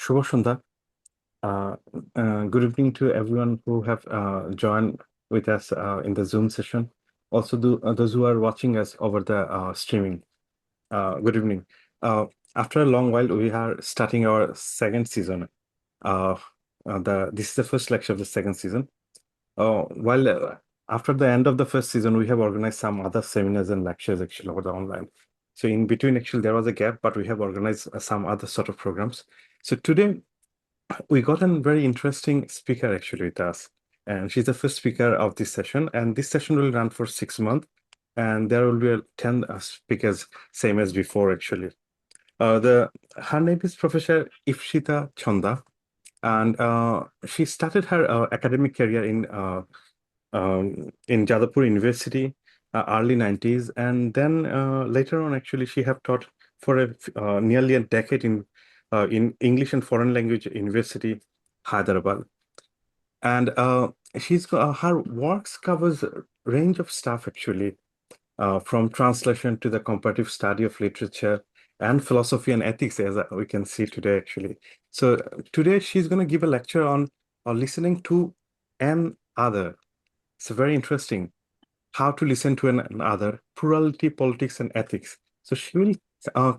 Shubha Shandha. Good evening to everyone who have joined with us in the Zoom session. Also, those who are watching us over the streaming. Good evening. After a long while, we are starting our second season. This is the first lecture of the second season. After the end of the first season, we have organized some other seminars and lectures actually over the online. So in between, actually, there was a gap, but we have organized some other sort of programs. So today, we got a very interesting speaker actually with us, and she's the first speaker of this session. And this session will run for 6 months, and there will be 10 speakers, same as before actually. Her name is Professor Ipsita Chanda, and she started her academic career in Jadavpur University, early 90s, and then later on, actually, she have taught for nearly a decade in English and Foreign Language University, Hyderabad. And her works covers a range of stuff actually, from translation to the comparative study of literature and philosophy and ethics, as we can see today actually. So today she's going to give a lecture on listening to an other. It's very interesting how to listen to another, plurality, politics, and ethics. So she will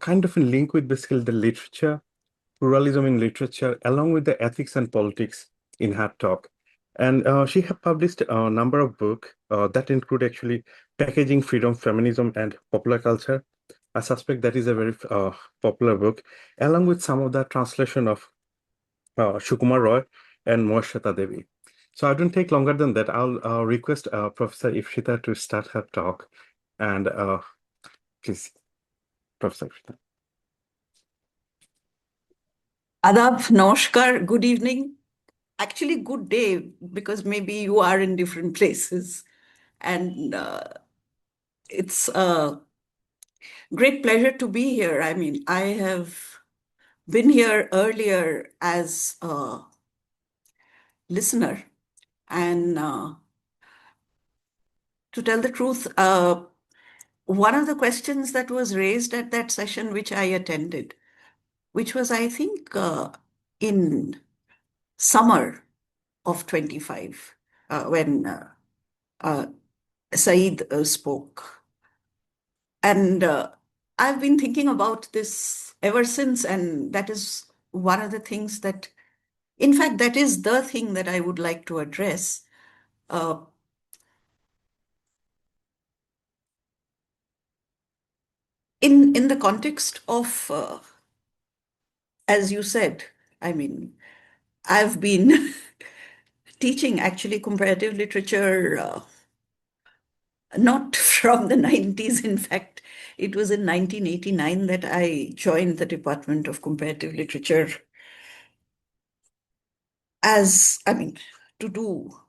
kind of link with basically the literature, pluralism in literature, along with the ethics and politics in her talk. And she have published a number of books that include actually Packaging Freedom, Feminism and Popular Culture. I suspect that is a very popular book, along with some of the translation of Shukumar Roy and Moshata Devi. So I don't take longer than that. I'll request Professor Ipsita to start her talk. And please, Professor Ipsita. Adab, Namaskar, good evening. Actually, good day, because maybe you are in different places. And it's a great pleasure to be here. I mean, I have been here earlier as a listener. And to tell the truth, one of the questions that was raised at that session which I attended, which was, I think, in summer of 25, when Saeed spoke. And I've been thinking about this ever since, and that is one of the things that, in fact, that is the thing that I would like to address. In the context of, as you said, I mean, I've been teaching actually comparative literature, not from the 90s. In fact, it was in 1989 that I joined the Department of Comparative Literature to do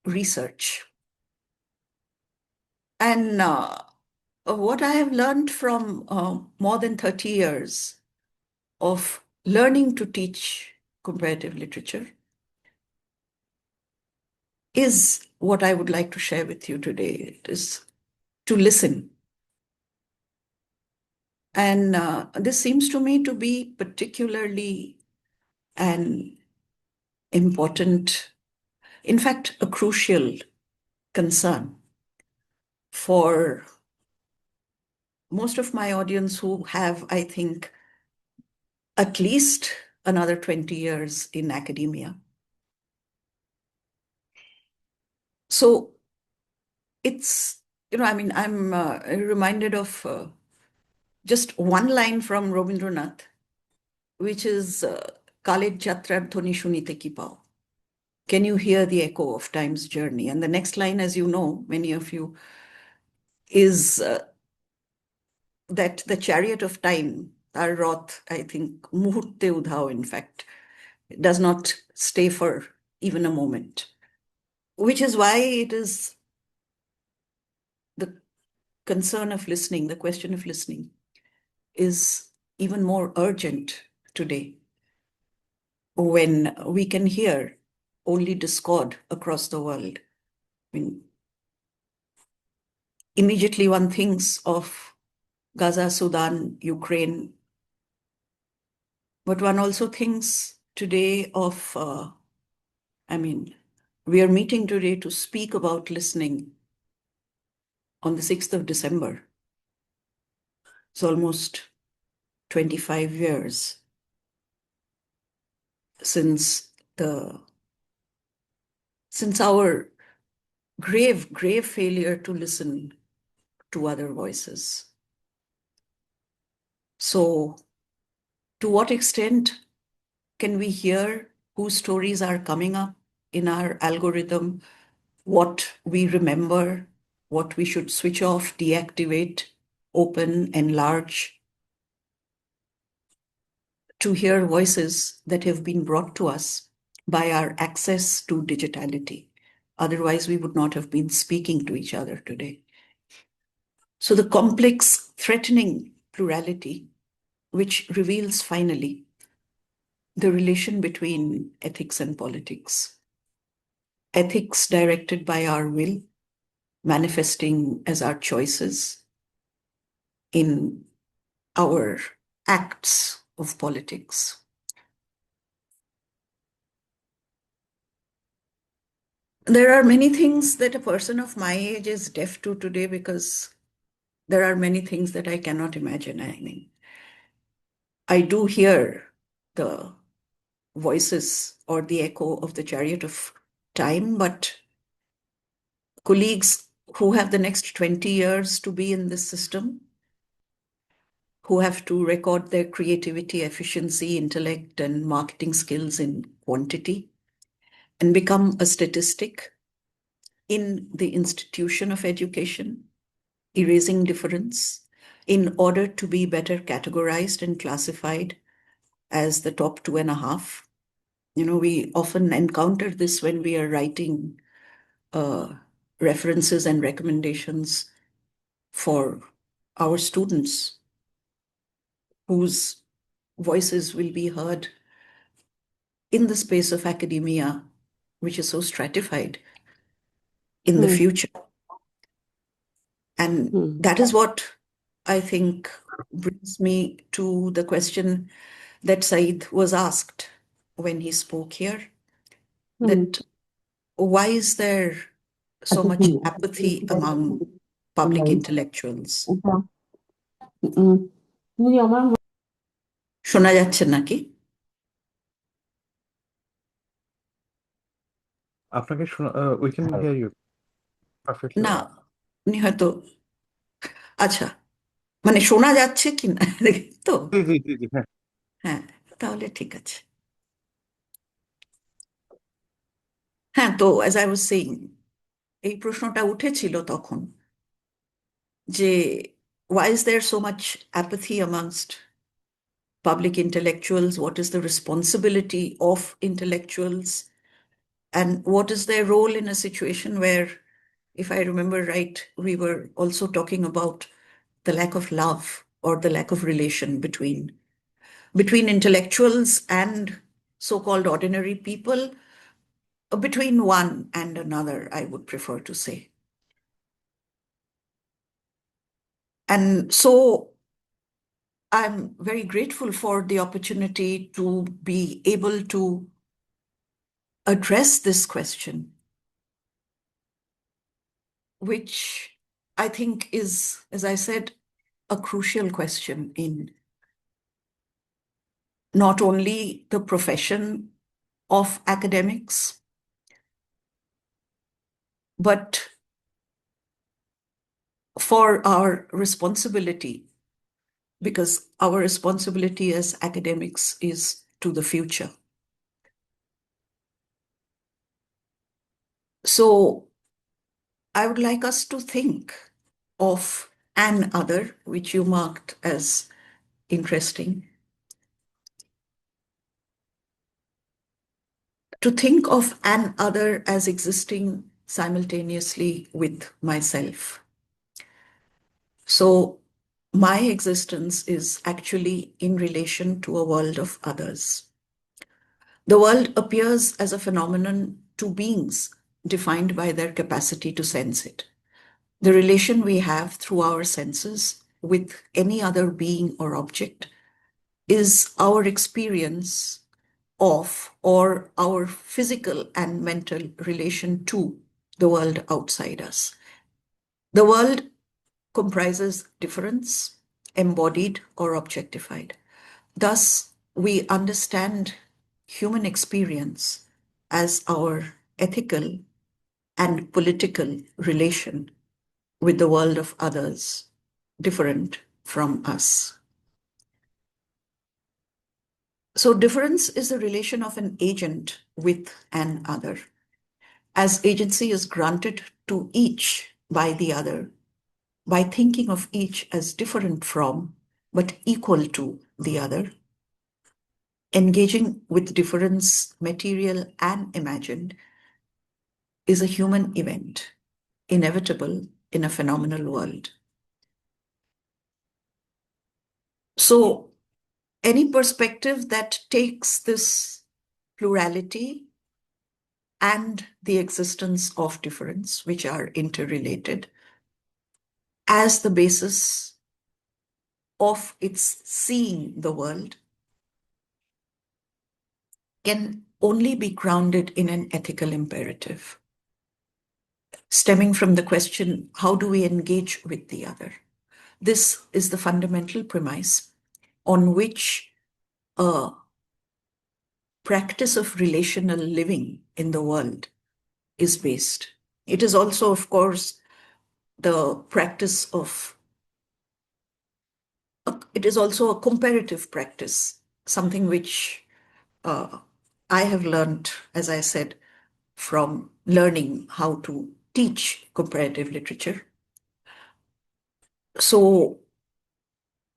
research. And what I have learned from more than 30 years of learning to teach comparative literature is what I would like to share with you today. It is to listen. And this seems to me to be particularly an important, in fact, a crucial concern for most of my audience who have, I think, at least another 20 years in academia. So it's, I'm reminded of just one line from Rabindranath, which is Kalet Jatrar Dhoni Shunite Ki Pao. Can you hear the echo of time's journey? And the next line, as you know, many of you, is that the chariot of time, our Roth, I think, Muhurte Udhao, in fact, does not stay for even a moment, which is why it is the concern of listening, the question of listening, is even more urgent today when we can hear only discord across the world. I mean, immediately one thinks of Gaza, Sudan, Ukraine, But one also thinks today of, we are meeting today to speak about listening on the 6th of December. It's almost 25 years since our grave failure to listen to other voices. So, to what extent can we hear whose stories are coming up in our algorithm, what we remember, what we should switch off, deactivate, open, enlarge, to hear voices that have been brought to us by our access to digitality. Otherwise, we would not have been speaking to each other today. So the complex, threatening plurality, which reveals finally the relation between ethics and politics. Ethics directed by our will, manifesting as our choices in our acts of politics. There are many things that a person of my age is deaf to today because there are many things that I cannot imagine. I mean, I do hear the voices or the echo of the chariot of time, but colleagues who have the next 20 years to be in this system, who have to record their creativity, efficiency, intellect, and marketing skills in quantity, and become a statistic in the institution of education, erasing difference in order to be better categorized and classified as the top 2.5. We often encounter this when we are writing references and recommendations for our students whose voices will be heard in the space of academia, which is so stratified in the future. And that is what I think brings me to the question that Said was asked when he spoke here, that why is there so much apathy among public intellectuals? শোনা যাচ্ছে নাকি? আপনাকে we can hear you perfectly. না, উনি হয়তো আচ্ছা, মানে শোনা যাচ্ছে কি না তো? হ্যাঁ। হ্যাঁ, তাহলে ঠিক আছে। হ্যাঁ, তো as I was saying, এই প্রশ্নটা উঠেছিল তখন যে why is there so much apathy amongst public intellectuals? What is the responsibility of intellectuals? And what is their role in a situation where, if I remember right, we were also talking about the lack of love or the lack of relation between intellectuals and so-called ordinary people, between one and another, I would prefer to say. And so I'm very grateful for the opportunity to be able to address this question, which I think is, as I said, a crucial question in not only the profession of academics, but for our responsibility, because our responsibility as academics is to the future. So I would like us to think of an other, which you marked as interesting, to think of an other as existing simultaneously with myself. So my existence is actually in relation to a world of others. The world appears as a phenomenon to beings defined by their capacity to sense it. The relation we have through our senses with any other being or object is our experience of or our physical and mental relation to the world outside us. The world comprises difference, embodied or objectified. Thus, we understand human experience as our ethical and political relation with the world of others, different from us. So, difference is the relation of an agent with an other. As agency is granted to each by the other, by thinking of each as different from, but equal to the other, engaging with difference, material and imagined, is a human event, inevitable in a phenomenal world. So, any perspective that takes this plurality and the existence of difference, which are interrelated, as the basis of its seeing the world, can only be grounded in an ethical imperative, stemming from the question, how do we engage with the other? This is the fundamental premise on which a practice of relational living in the world is based. It is also, of course, the practice of, it is also a comparative practice, something which I have learned, as I said, from learning how to teach comparative literature. So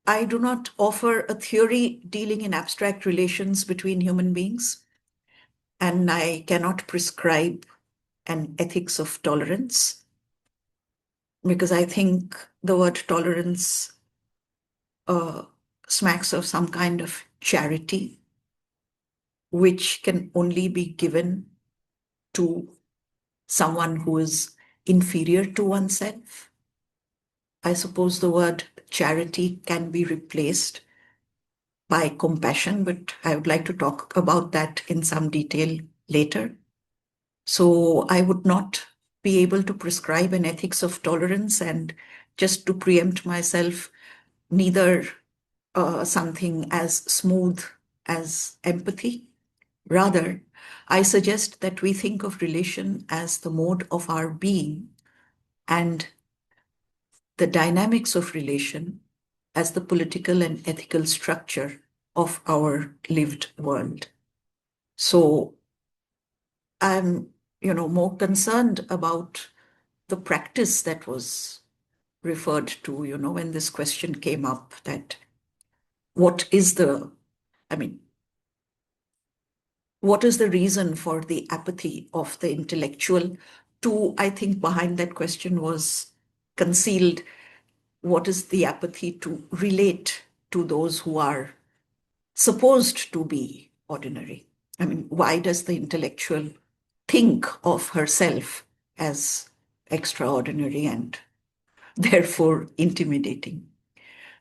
I do not offer a theory dealing in abstract relations between human beings, and I cannot prescribe an ethics of tolerance, because I think the word tolerance smacks of some kind of charity, which can only be given to someone who is inferior to oneself. I suppose the word charity can be replaced by compassion, but I would like to talk about that in some detail later. So I would not be able to prescribe an ethics of tolerance, and just to preempt myself, neither something as smooth as empathy. Rather, I suggest that we think of relation as the mode of our being and the dynamics of relation as the political and ethical structure of our lived world. So I'm, more concerned about the practice that was referred to, when this question came up, that what is the, what is the reason for the apathy of the intellectual? I think behind that question was concealed, what is the apathy to relate to those who are supposed to be ordinary? Why does the intellectual think of herself as extraordinary and therefore intimidating?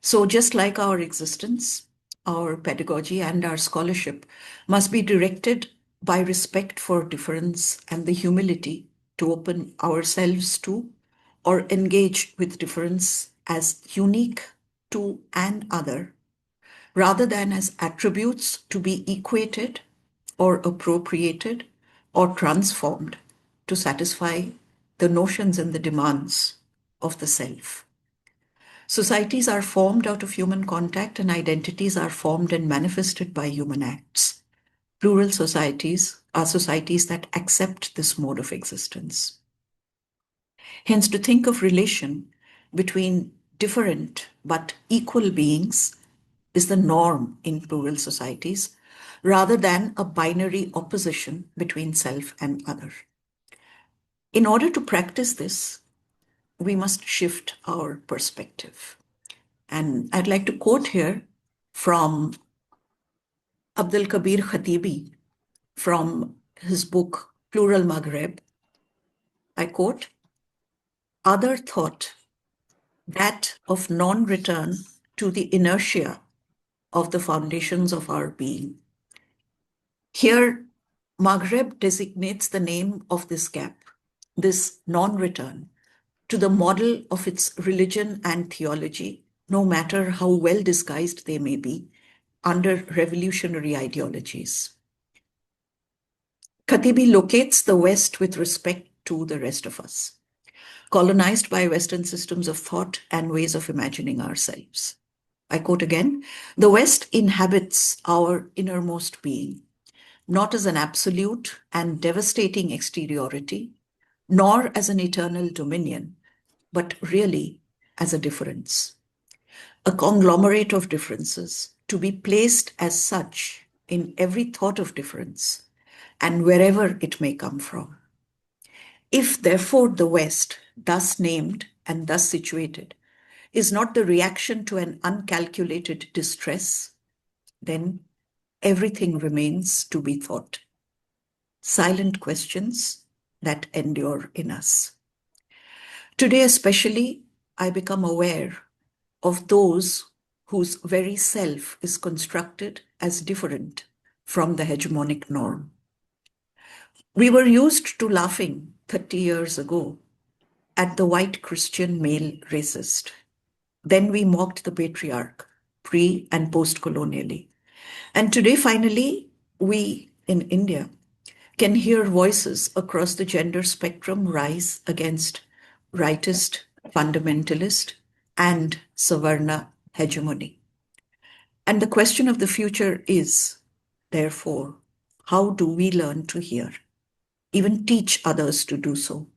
So just like our existence, our pedagogy and our scholarship must be directed by respect for difference and the humility to open ourselves to or engage with difference as unique to an other, rather than as attributes to be equated or appropriated or transformed to satisfy the notions and the demands of the self. Societies are formed out of human contact, and identities are formed and manifested by human acts. Plural societies are societies that accept this mode of existence. Hence, to think of relation between different but equal beings is the norm in plural societies, rather than a binary opposition between self and other. In order to practice this, we must shift our perspective. And I'd like to quote here from Abdul Kabir Khatibi from his book Plural Maghreb. I quote, "Other thought, that of non-return to the inertia of the foundations of our being. Here, Maghreb designates the name of this gap, this non-return, to the model of its religion and theology, no matter how well disguised they may be, under revolutionary ideologies. Khatibi locates the West with respect to the rest of us, colonized by Western systems of thought and ways of imagining ourselves. I quote again, "The West inhabits our innermost being, not as an absolute and devastating exteriority, nor as an eternal dominion, but really as a difference, a conglomerate of differences, to be placed as such in every thought of difference and wherever it may come from. If, therefore, the West, thus named and thus situated, is not the reaction to an uncalculated distress, then everything remains to be thought. Silent questions that endure in us. Today, especially, I become aware of those whose very self is constructed as different from the hegemonic norm. We were used to laughing 30 years ago at the white Christian male racist. Then we mocked the patriarch, pre- and post-colonially. And today, finally, we in India can hear voices across the gender spectrum rise against rightist, fundamentalist, and Savarna hegemony. And the question of the future is, therefore, how do we learn to hear, even teach others to do so?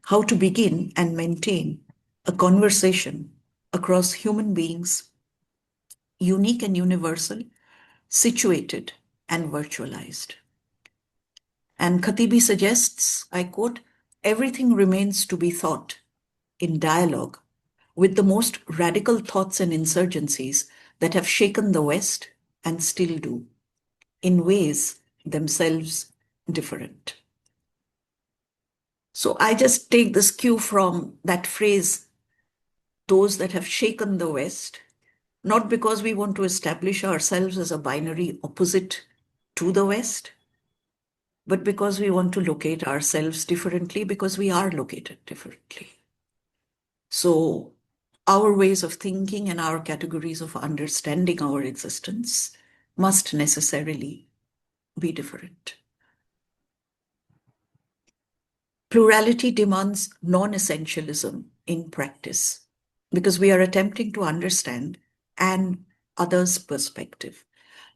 How to begin and maintain a conversation across human beings, unique and universal, situated and virtualized. And Khatibi suggests, I quote, "Everything remains to be thought in dialogue with the most radical thoughts and insurgencies that have shaken the West and still do, in ways themselves different." So I just take this cue from that phrase, those that have shaken the West, not because we want to establish ourselves as a binary opposite to the West, but because we want to locate ourselves differently, because we are located differently. So our ways of thinking and our categories of understanding our existence must necessarily be different. Plurality demands non-essentialism in practice because we are attempting to understand an other's perspective,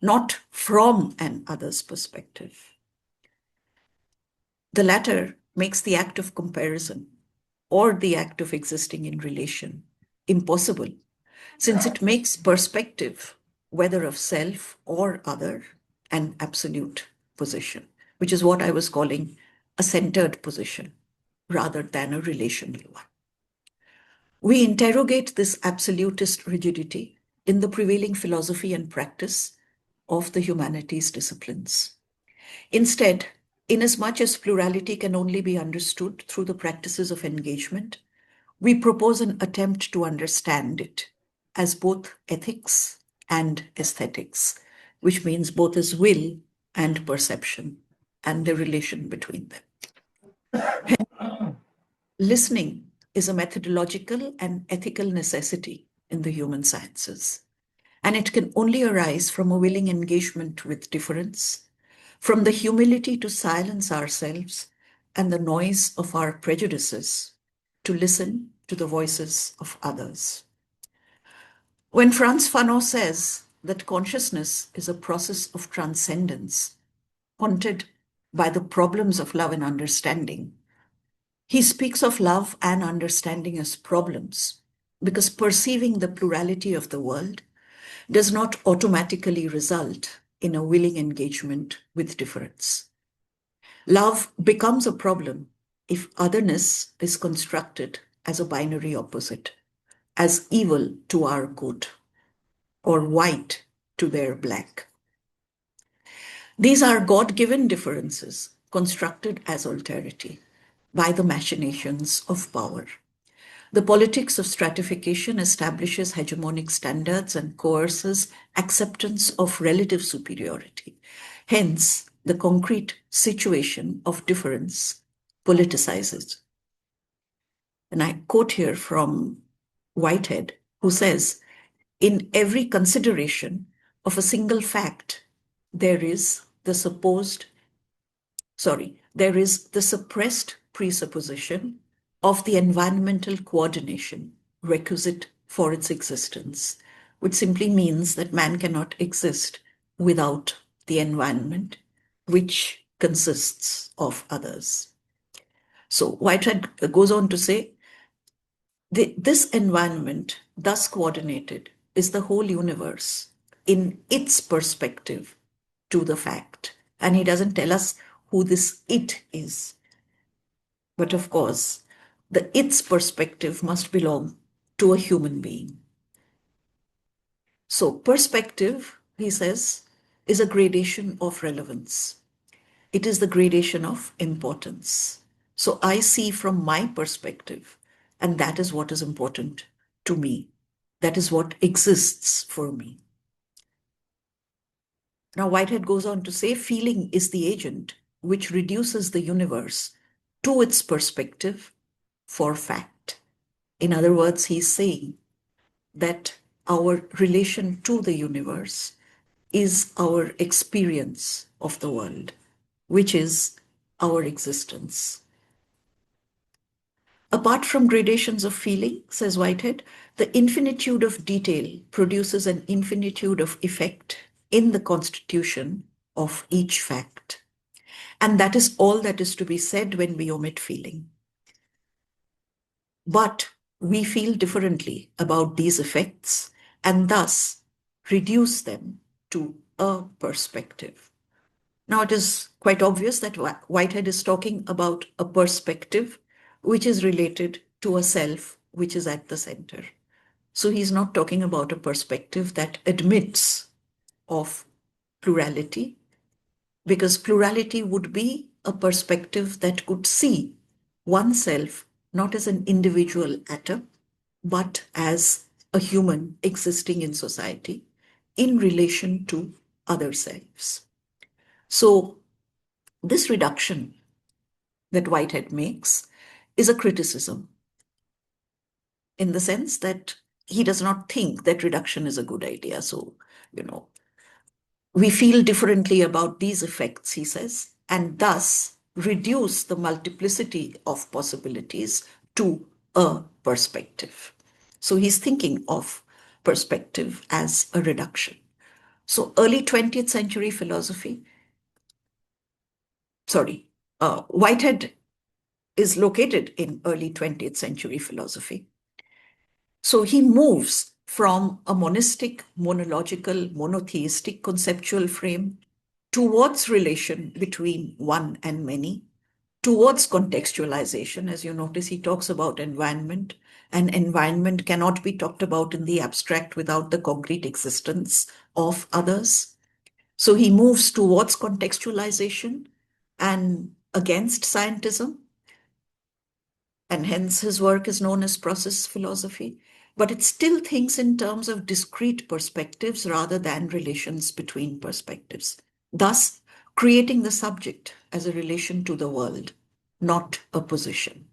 not from an other's perspective. The latter makes the act of comparison or the act of existing in relation impossible, since it makes perspective, whether of self or other, an absolute position, which is what I was calling a centered position rather than a relational one. We interrogate this absolutist rigidity in the prevailing philosophy and practice of the humanities disciplines. Instead, inasmuch as plurality can only be understood through the practices of engagement, we propose an attempt to understand it as both ethics and aesthetics, which means both as will and perception and the relation between them. Listening is a methodological and ethical necessity in the human sciences, and it can only arise from a willing engagement with difference, from the humility to silence ourselves and the noise of our prejudices to listen to the voices of others. When Frantz Fanon says that consciousness is a process of transcendence, haunted by the problems of love and understanding, he speaks of love and understanding as problems because perceiving the plurality of the world does not automatically result in a willing engagement with difference. Love becomes a problem if otherness is constructed as a binary opposite, as evil to our good, or white to their black. These are God-given differences constructed as alterity by the machinations of power. The politics of stratification establishes hegemonic standards and coerces acceptance of relative superiority. Hence, the concrete situation of difference politicizes. And I quote here from Whitehead, who says, in every consideration of a single fact, there is the suppressed presupposition of the environmental coordination requisite for its existence, which simply means that man cannot exist without the environment, which consists of others. So Whitehead goes on to say, this environment, thus coordinated, is the whole universe in its perspective to the fact. And he doesn't tell us who this it is. But of course, the its perspective must belong to a human being. So perspective, he says, is a gradation of relevance. It is the gradation of importance. So I see from my perspective, and that is what is important to me. That is what exists for me. Now, Whitehead goes on to say, feeling is the agent which reduces the universe to its perspective for fact. In other words, he's saying that our relation to the universe is our experience of the world, which is our existence. Apart from gradations of feeling, says Whitehead, the infinitude of detail produces an infinitude of effect in the constitution of each fact. And that is all that is to be said when we omit feeling. But we feel differently about these effects and thus reduce them to a perspective. Now, it is quite obvious that Whitehead is talking about a perspective which is related to a self which is at the center. So he's not talking about a perspective that admits of plurality, because plurality would be a perspective that could see oneself not as an individual atom, but as a human existing in society in relation to other selves. So this reduction that Whitehead makes is a criticism, in the sense that he does not think that reduction is a good idea. So, we feel differently about these effects, he says, and thus reduce the multiplicity of possibilities to a perspective. So he's thinking of perspective as a reduction. So early 20th century philosophy, Whitehead is located in early 20th century philosophy. So he moves from a monistic, monological, monotheistic conceptual frame towards relation between one and many, towards contextualization. As you notice, he talks about environment, and environment cannot be talked about in the abstract without the concrete existence of others. So he moves towards contextualization and against scientism, and hence his work is known as process philosophy. But it still thinks in terms of discrete perspectives rather than relations between perspectives, thus creating the subject as a relation to the world, not a position.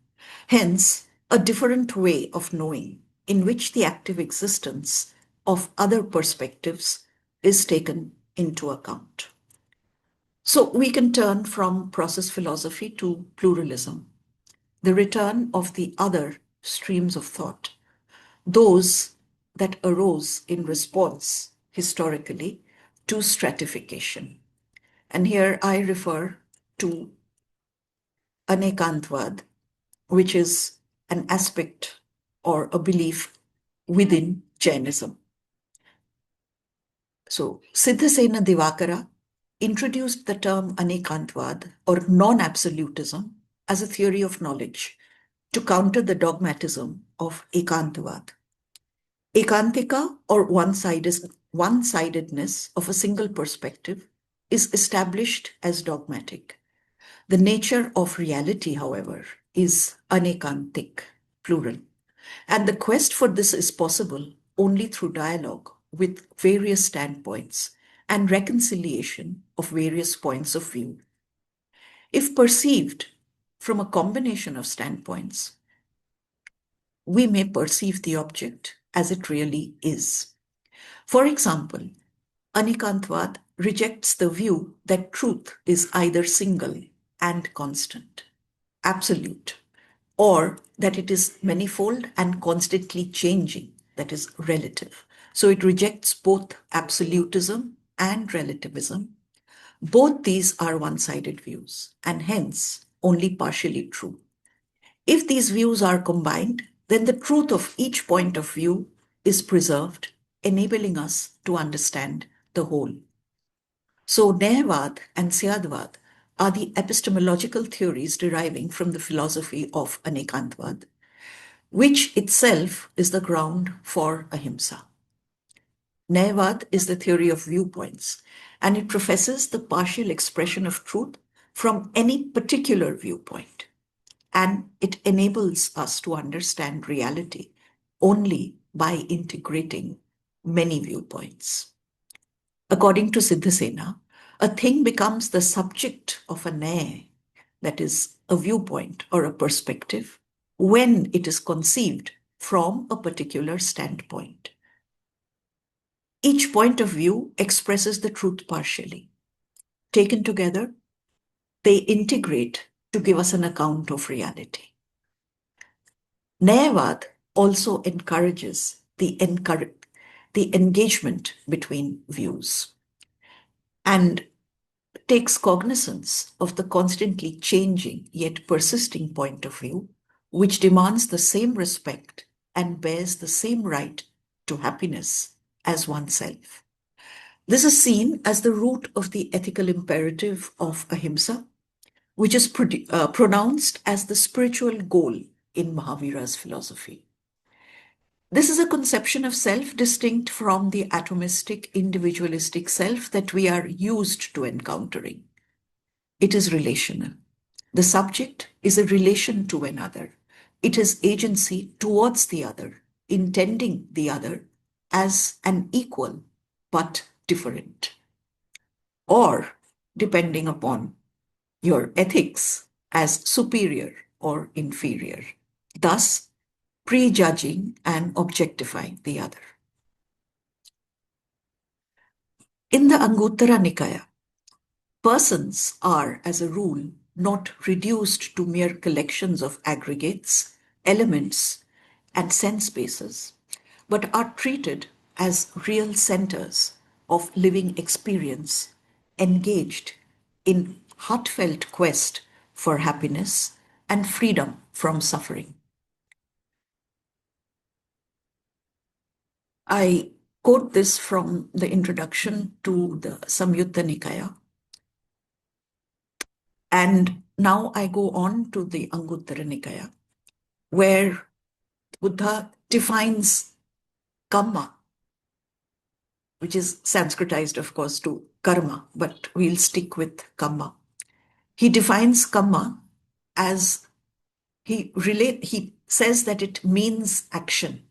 Hence, a different way of knowing in which the active existence of other perspectives is taken into account. So we can turn from process philosophy to pluralism, the return of the other streams of thought, those that arose in response historically to stratification. And here I refer to Anekantvad, which is an aspect or a belief within Jainism. So Siddhasena Divakara introduced the term Anekantvad or non-absolutism as a theory of knowledge to counter the dogmatism of Ekantavad. Ekantika, or one-sidedness of a single perspective, is established as dogmatic. The nature of reality, however, is anekantik, plural. And the quest for this is possible only through dialogue with various standpoints and reconciliation of various points of view. If perceived from a combination of standpoints, we may perceive the object as it really is. For example, Anikantvad rejects the view that truth is either single and constant, absolute, or that it is manifold and constantly changing, that is relative. So it rejects both absolutism and relativism. Both these are one-sided views and hence only partially true. If these views are combined, then the truth of each point of view is preserved, enabling us to understand the whole. So Nayavad and Syadvad are the epistemological theories deriving from the philosophy of Anekantvad, which itself is the ground for ahimsa. Nayavad is the theory of viewpoints, and it professes the partial expression of truth from any particular viewpoint. And it enables us to understand reality only by integrating many viewpoints. According to Siddhasena, a thing becomes the subject of a nay, that is, a viewpoint or a perspective, when it is conceived from a particular standpoint. Each point of view expresses the truth partially. Taken together, they integrate to give us an account of reality. Nayavad also encourages the engagement between views and takes cognizance of the constantly changing yet persisting point of view, which demands the same respect and bears the same right to happiness as oneself. This is seen as the root of the ethical imperative of ahimsa, which is pronounced as the spiritual goal in Mahavira's philosophy. This is a conception of self distinct from the atomistic, individualistic self that we are used to encountering. It is relational. The subject is a relation to another. It is agency towards the other, intending the other as an equal but different, or, depending upon your ethics, as superior or inferior, thus prejudging and objectifying the other. In the Anguttara Nikaya, persons are, as a rule, not reduced to mere collections of aggregates, elements, and sense bases, but are treated as real centers of living experience, engaged in heartfelt quest for happiness and freedom from suffering. I quote this from the introduction to the Samyutta Nikaya. And now I go on to the Anguttara Nikaya, where Buddha defines kamma, which is Sanskritized, of course, to karma, but we'll stick with kamma. He defines kamma as he says that it means action,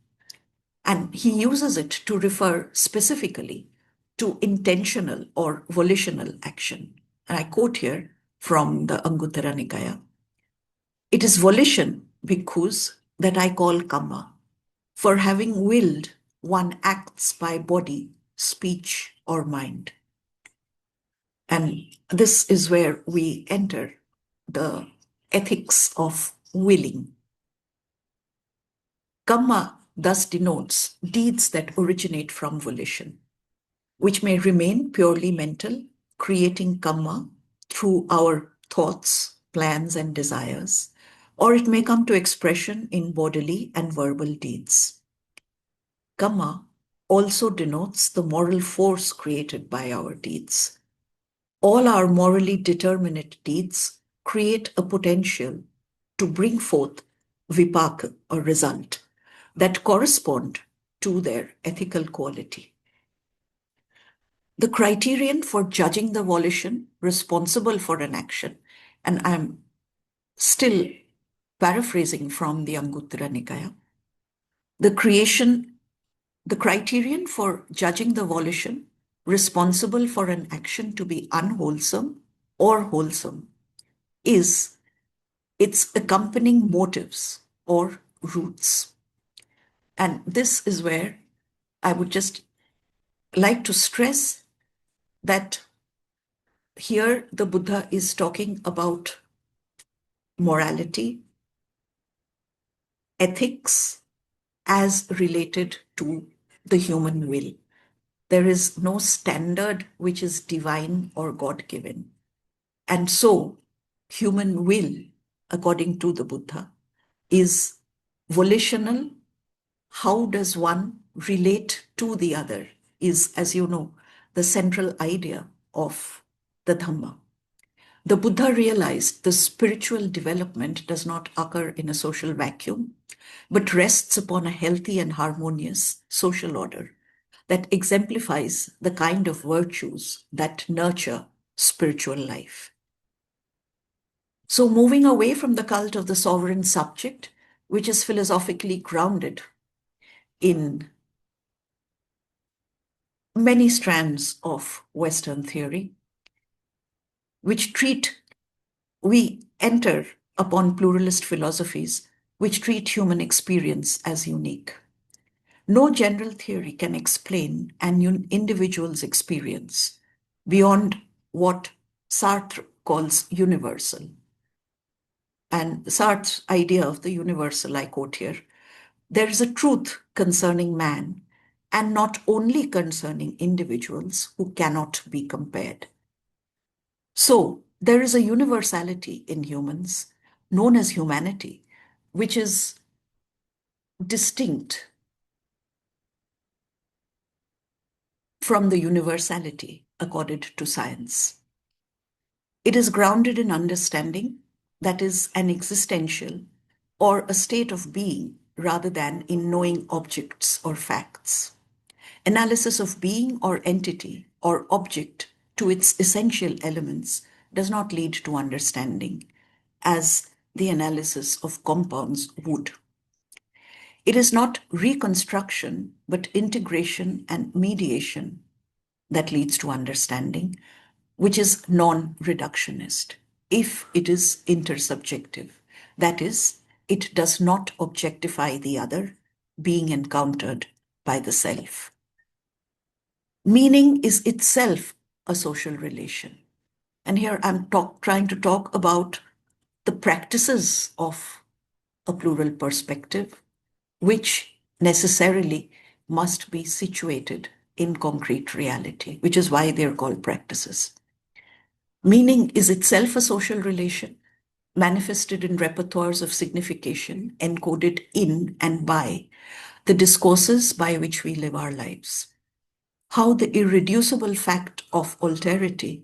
and he uses it to refer specifically to intentional or volitional action. And I quote here from the Anguttara Nikaya. It is volition, bhikkhus, that I call kamma. For having willed, one acts by body, speech, or mind. And this is where we enter the ethics of willing. Kamma thus denotes deeds that originate from volition, which may remain purely mental, creating kamma through our thoughts, plans, and desires, or it may come to expression in bodily and verbal deeds. Kamma also denotes the moral force created by our deeds. All our morally determinate deeds create a potential to bring forth vipaka, or result, that correspond to their ethical quality. The criterion for judging the volition responsible for an action, and I'm still paraphrasing from the Anguttara Nikaya, the criterion for judging the volition responsible for an action to be unwholesome or wholesome is its accompanying motives or roots. And this is where I would just like to stress that here the Buddha is talking about morality, ethics as related to the human will. There is no standard which is divine or God-given. And so human will, according to the Buddha, is volitional. How does one relate to the other is, as you know, the central idea of the Dhamma. The Buddha realized the spiritual development does not occur in a social vacuum, but rests upon a healthy and harmonious social order that exemplifies the kind of virtues that nurture spiritual life. So moving away from the cult of the sovereign subject, which is philosophically grounded in many strands of Western theory, we enter upon pluralist philosophies which treat human experience as unique. No general theory can explain an individual's experience beyond what Sartre calls universal. And Sartre's idea of the universal, I quote here, there is a truth concerning man and not only concerning individuals who cannot be compared. So there is a universality in humans known as humanity, which is distinct from the universality accorded to science. It is grounded in understanding that is an existential or a state of being rather than in knowing objects or facts. Analysis of being or entity or object to its essential elements does not lead to understanding, as the analysis of compounds would. It is not reconstruction, but integration and mediation that leads to understanding, which is non-reductionist, if it is intersubjective. That is, it does not objectify the other, being encountered by the self. Meaning is itself a social relation. And here I'm trying to talk about the practices of a plural perspective, which necessarily must be situated in concrete reality, which is why they're called practices. Meaning is itself a social relation, manifested in repertoires of signification, encoded in and by the discourses by which we live our lives. How the irreducible fact of alterity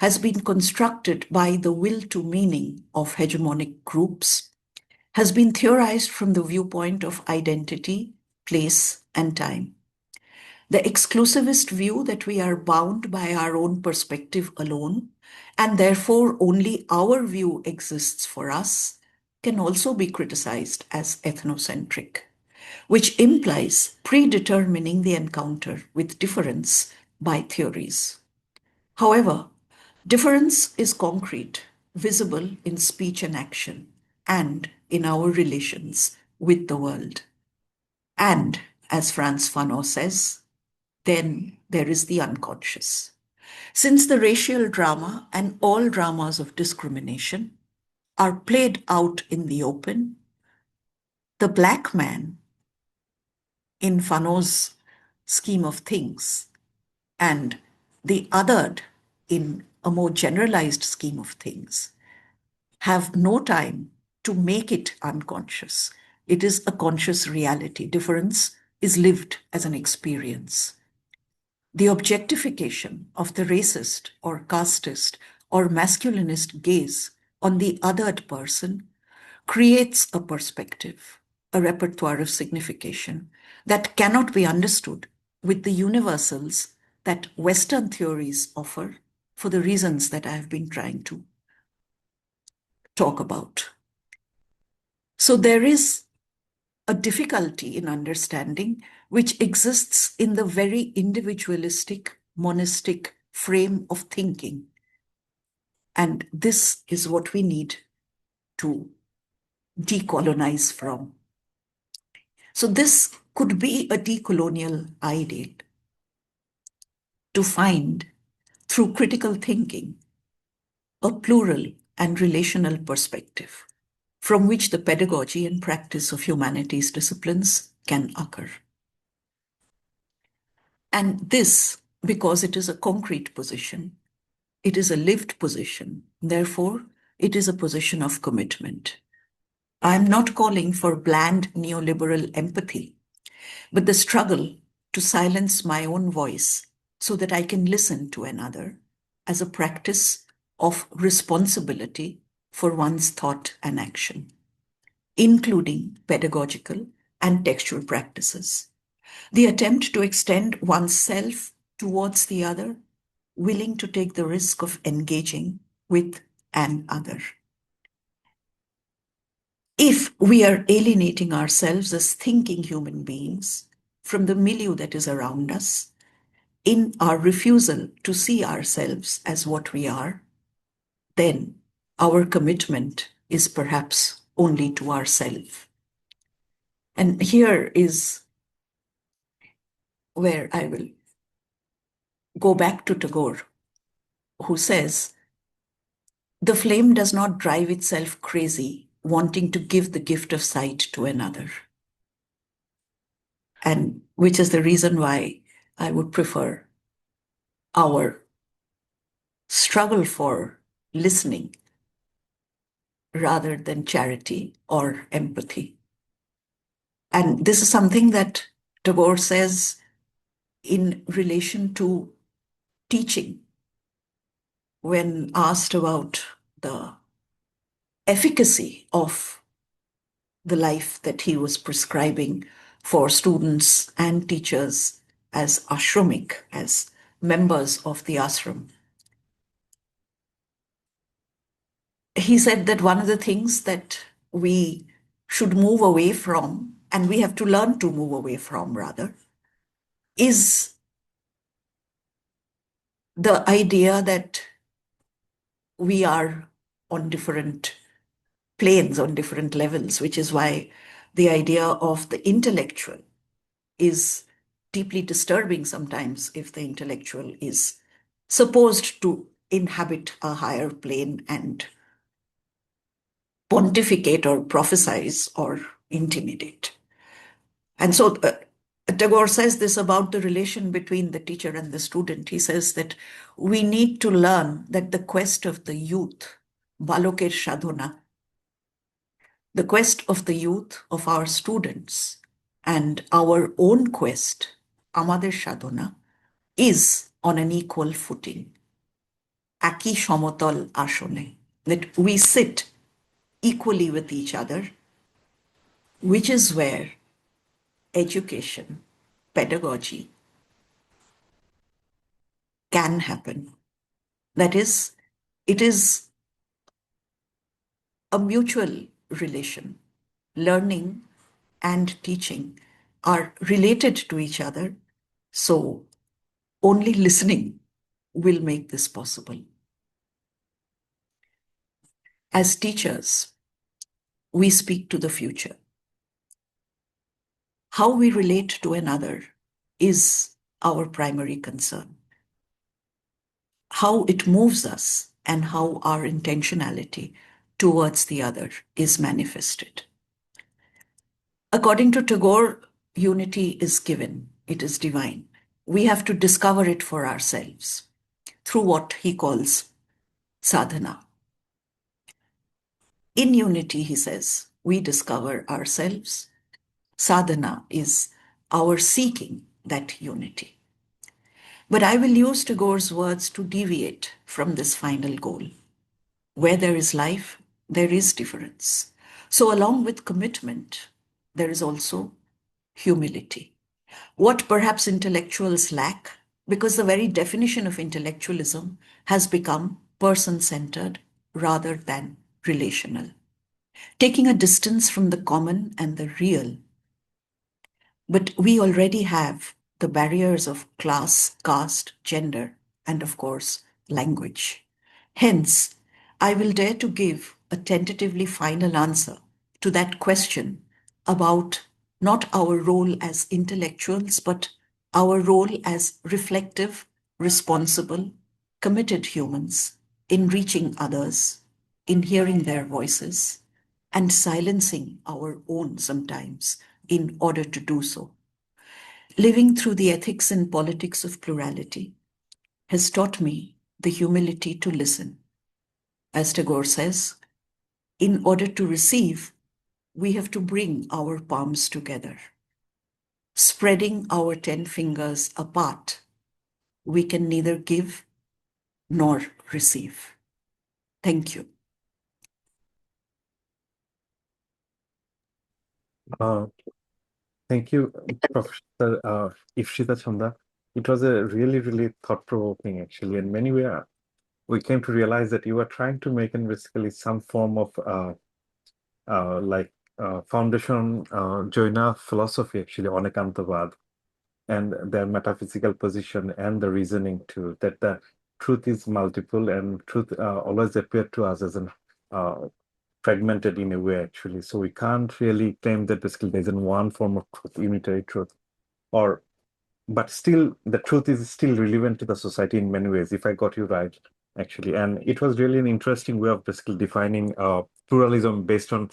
has been constructed by the will to meaning of hegemonic groups has been theorized from the viewpoint of identity, place, and time. The exclusivist view that we are bound by our own perspective alone, and therefore only our view exists for us, can also be criticized as ethnocentric, which implies predetermining the encounter with difference by theories. However, difference is concrete, visible in speech and action, and in our relations with the world. And, as Frantz Fanon says, then there is the unconscious. Since the racial drama and all dramas of discrimination are played out in the open, the Black man, in Fanon's scheme of things, and the othered in a more generalized scheme of things, have no time to make it unconscious. It is a conscious reality. Difference is lived as an experience. The objectification of the racist or casteist or masculinist gaze on the othered person creates a perspective, a repertoire of signification that cannot be understood with the universals that Western theories offer for the reasons that I have been trying to talk about. So there is a difficulty in understanding which exists in the very individualistic, monistic frame of thinking. And this is what we need to decolonize from. So this could be a decolonial ideal to find, through critical thinking, a plural and relational perspective from which the pedagogy and practice of humanities disciplines can occur. And this, because it is a concrete position, it is a lived position, therefore, it is a position of commitment. I'm not calling for bland neoliberal empathy, but the struggle to silence my own voice so that I can listen to another as a practice of responsibility for one's thought and action, including pedagogical and textual practices. The attempt to extend oneself towards the other, willing to take the risk of engaging with an other. If we are alienating ourselves as thinking human beings from the milieu that is around us, in our refusal to see ourselves as what we are, then our commitment is perhaps only to ourselves. And here is where I will go back to Tagore, who says, "The flame does not drive itself crazy, wanting to give the gift of sight to another." And which is the reason why I would prefer our struggle for listening rather than charity or empathy. And this is something that Tagore says in relation to teaching when asked about the efficacy of the life that he was prescribing for students and teachers as ashramik, as members of the ashram. He said that one of the things that we should move away from, and we have to learn to move away from rather, is the idea that we are on different planes, on different levels, which is why the idea of the intellectual is deeply disturbing sometimes if the intellectual is supposed to inhabit a higher plane and pontificate or prophesize or intimidate. And so Tagore says this about the relation between the teacher and the student. He says that we need to learn that the quest of the youth, Baloker Sadhana, the quest of the youth of our students and our own quest, Amader Sadhana, is on an equal footing. Aki Shomotol Ashone, that we sit equally with each other, which is where education, pedagogy can happen. That is, it is a mutual relation. Learning and teaching are related to each other, so only listening will make this possible. As teachers, we speak to the future. How we relate to another is our primary concern. How it moves us and how our intentionality towards the other is manifested. According to Tagore, unity is given, it is divine. We have to discover it for ourselves through what he calls sadhana. In unity, he says, we discover ourselves. Sadhana is our seeking that unity. But I will use Tagore's words to deviate from this final goal. Where there is life, there is difference. So along with commitment, there is also humility. What perhaps intellectuals lack, because the very definition of intellectualism has become person-centered rather than relational. Taking a distance from the common and the real But we already have the barriers of class, caste, gender, and of course, language. Hence, I will dare to give a tentatively final answer to that question about not our role as intellectuals, but our role as reflective, responsible, committed humans in reaching others, in hearing their voices, and silencing our own sometimes in order to do so. Living through the ethics and politics of plurality has taught me the humility to listen. As Tagore says, in order to receive, we have to bring our palms together. Spreading our 10 fingers apart, we can neither give nor receive. Thank you. Thank you, Professor Ipsita Chanda. It was a really, really thought-provoking, actually. In many ways, we came to realize that you were trying to make in basically some form of foundation Jaina philosophy, actually, Onekantavad, and their metaphysical position and the reasoning too, that the truth is multiple and truth always appeared to us as an fragmented in a way, actually. So we can't really claim that basically there's in one form of truth, unitary truth, or but still the truth is still relevant to the society in many ways, if I got you right, actually. And it was really an interesting way of basically defining pluralism based on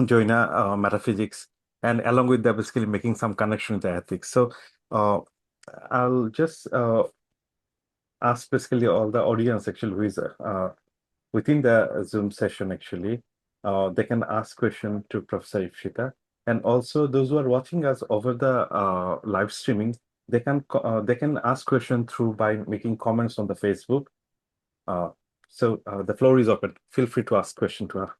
Jaina metaphysics, and along with that, basically making some connection with the ethics. So uh, I'll just ask basically all the audience actually who is within the Zoom session actually, they can ask question to Professor Ipsita, and also those who are watching us over the live streaming, they can ask question through by making comments on the Facebook. So the floor is open. Feel free to ask question to her.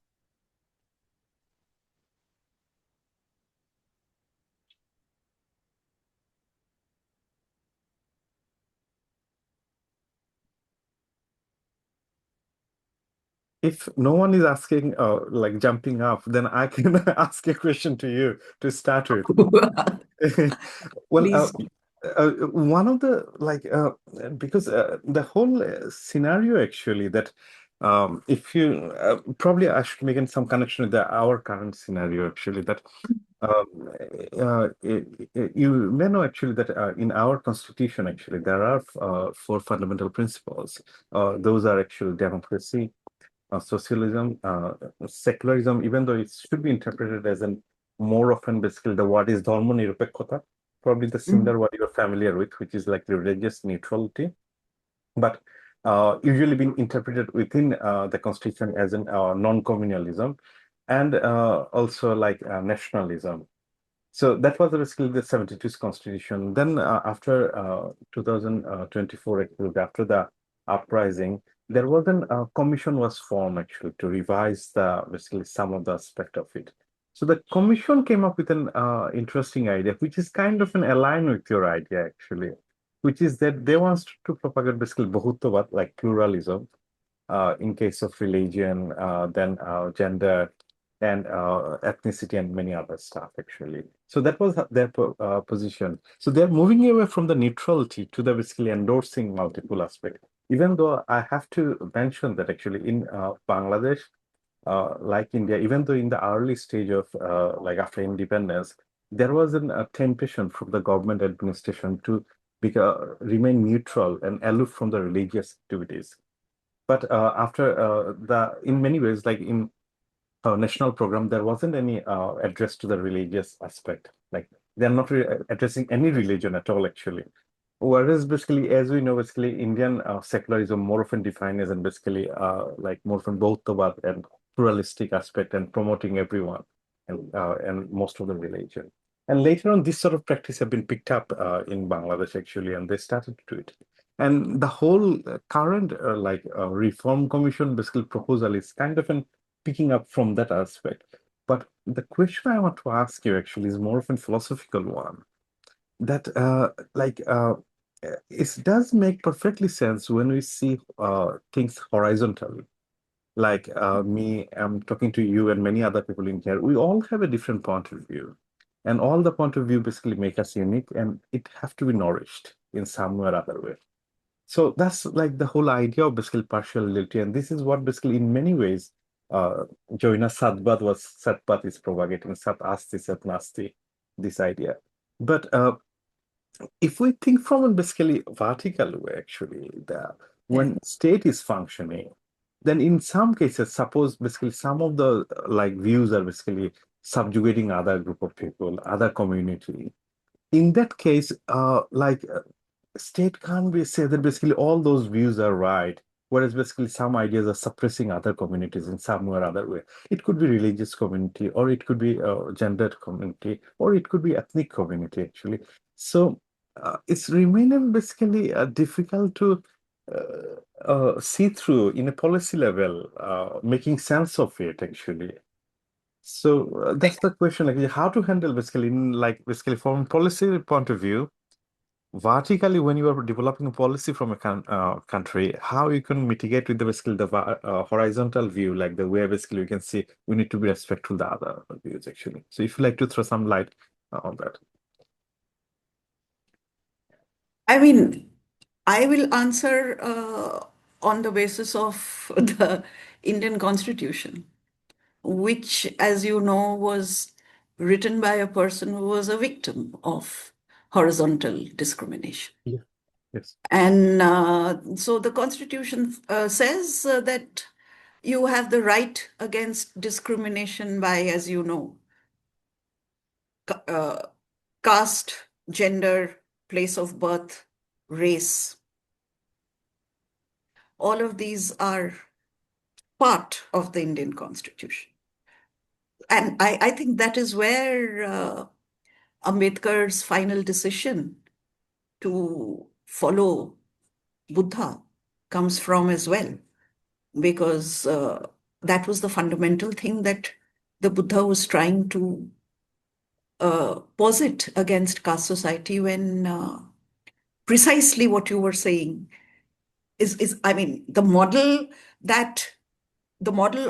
If no one is asking, like jumping up, then I can ask a question to you to start with. Well, Please. one of the because the whole scenario actually that if you probably I should make some connection with our current scenario actually that um, you may know actually that in our constitution actually there are four fundamental principles. Those are actually democracy, socialism, secularism, even though it should be interpreted as an more often basically the word is dharma nirupekkhata, probably the similar word you're familiar with, which is like religious neutrality, but usually been interpreted within the constitution as an non-communalism, and also like nationalism. So that was basically the 72 constitution. Then after 2024, actually, after the uprising, there was a commission was formed actually to revise the basically some of the aspect of it. So the commission came up with an interesting idea, which is kind of an align with your idea actually, which is that they want to propagate basically bahutavad, like pluralism, in case of religion, then gender, and ethnicity, and many other stuff, actually. So that was their position. So they're moving away from the neutrality to the basically endorsing multiple aspect. Even though I have to mention that actually in Bangladesh, like India, even though in the early stage of like after independence, there was a temptation from the government administration to remain neutral and aloof from the religious activities. But after in many ways, like in national program, there wasn't any address to the religious aspect. Like they're not addressing any religion at all, actually. Whereas basically, as we know, basically Indian secularism more often defined as and basically like more often both the and pluralistic aspect and promoting everyone and most of the religion. And later on, this sort of practice have been picked up in Bangladesh actually, and they started to do it. And the whole current reform commission basically proposal is kind of an picking up from that aspect. But the question I want to ask you actually is more of a philosophical one. That it does make perfectly sense when we see things horizontally. Like me, I'm talking to you and many other people in here. We all have a different point of view, And all the point of view basically make us unique, and it have to be nourished in some or other way. So that's like the whole idea of basically partiality. And this is what basically in many ways, Joina Satpat is propagating, Sat Asti, Sat Nasti, this idea. But if we think from a basically vertical way, actually, when state is functioning, then in some cases, suppose basically some of the like views are basically subjugating other group of people, other community. In that case, state can't be say that basically all those views are right, whereas basically some ideas are suppressing other communities in some or other way. It could be religious community, or it could be gendered community, or it could be ethnic community actually. So it's remaining basically difficult to see through in a policy level, making sense of it actually. So that's the question, like how to handle basically in like basically from policy point of view, vertically when you are developing a policy from a country, how you can mitigate with the basically the horizontal view, like the way basically you can see we need to be respectful to the other views actually. So if you like to throw some light on that. I mean, I will answer on the basis of the Indian Constitution, which, as you know, was written by a person who was a victim of horizontal discrimination. Yeah. Yes. And so the Constitution says that you have the right against discrimination by, as you know, caste, gender, place of birth, race. All of these are part of the Indian Constitution. And I think that is where Ambedkar's final decision to follow Buddha comes from as well, because that was the fundamental thing that the Buddha was trying to posit against caste society when precisely what you were saying is I mean, the model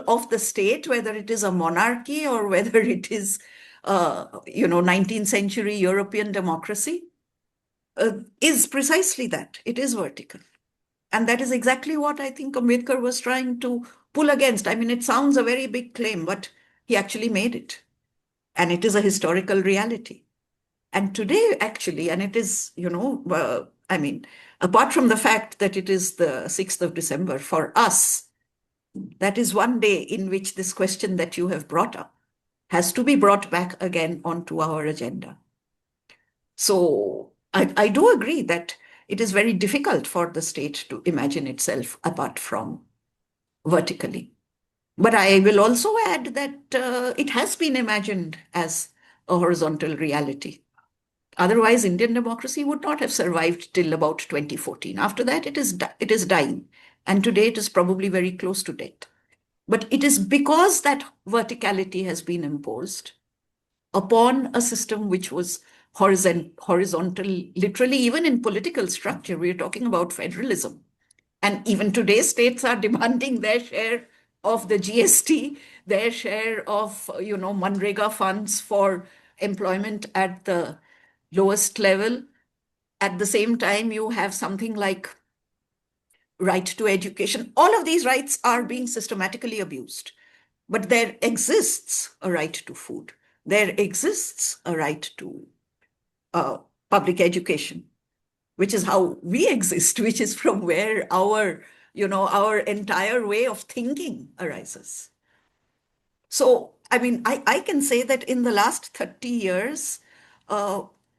of the state, whether it is a monarchy or whether it is, 19th century European democracy, is precisely that. It is vertical. And that is exactly what I think Ambedkar was trying to pull against. I mean, it sounds a very big claim, but he actually made it. And it is a historical reality. And today, actually, and it is, apart from the fact that it is the 6th of December, for us, that is one day in which this question that you have brought up has to be brought back again onto our agenda. So I do agree that it is very difficult for the state to imagine itself apart from vertically. But I will also add that it has been imagined as a horizontal reality. Otherwise, Indian democracy would not have survived till about 2014. After that, it is dying. And today it is probably very close to death. But it is because that verticality has been imposed upon a system which was horizontal, literally, even in political structure. We're talking about federalism. And even today, states are demanding their share of the GST, their share of, Manrega funds for employment at the lowest level. At the same time, you have something like right to education. All of these rights are being systematically abused. But there exists a right to food. There exists a right to public education, which is how we exist, which is from where our entire way of thinking arises. So, I mean, I can say that in the last 30 years,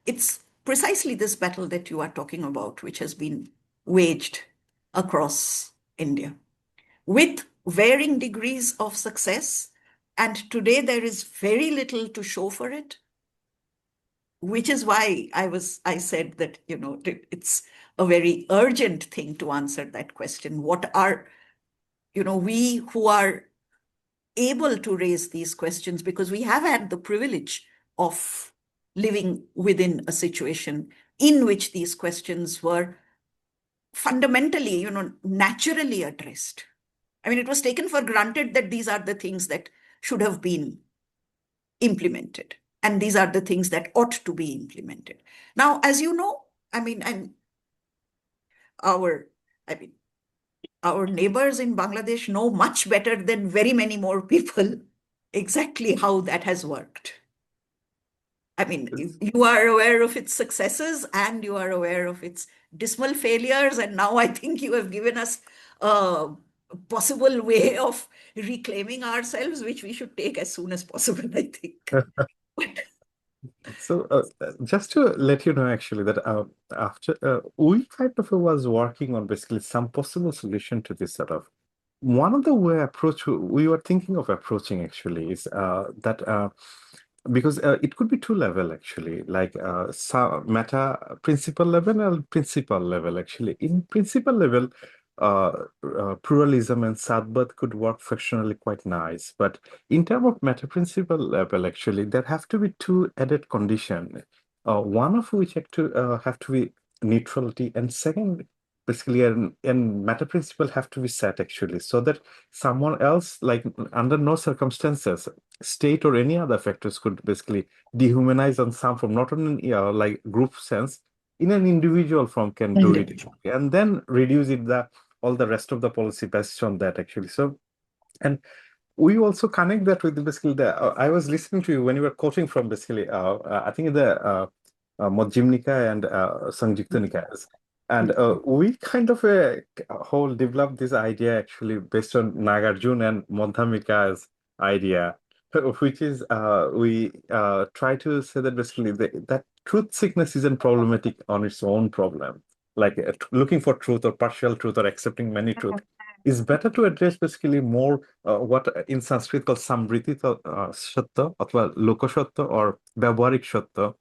it's precisely this battle that you are talking about, which has been waged across India with varying degrees of success. And today there is very little to show for it, which is why I said that, it's a very urgent thing to answer that question. What are, we who are able to raise these questions, because we have had the privilege of living within a situation in which these questions were fundamentally, naturally addressed. I mean, it was taken for granted that these are the things that should have been implemented. And these are the things that ought to be implemented. Now, as you know, our, our neighbors in Bangladesh know much better than very many more people exactly how that has worked. You are aware of its successes and you are aware of its dismal failures. And now I think you have given us a possible way of reclaiming ourselves, which we should take as soon as possible, I think. So just to let you know, actually, that after we kind of was working on basically some possible solution to this sort of one of the way approach we were thinking of approaching actually is that because it could be two level actually, like meta principal level and principal level actually. In principal level, uh, pluralism and sadbat could work functionally quite nice, but in terms of meta principal level actually, there have to be two added condition, one of which have to be neutrality, and second basically and meta principle have to be set actually, so that someone else, like under no circumstances state or any other factors could basically dehumanize on some form, not only in like group sense, in an individual form can do it, and then reduce it all the rest of the policy based on that actually. So, and we also connect that with basically I was listening to you when you were quoting from basically I think the Madhyam Nikaya and Sangyukta Nikayas, and we kind of whole developed this idea actually based on Nagarjuna and Madhyam Nikaya's idea, which is we try to say that basically that truth sickness isn't problematic on its own problem, like looking for truth or partial truth or accepting many truth. It's better to address basically more what in Sanskrit called samvriti sattva, or lokasattva or vyavaharik sattva.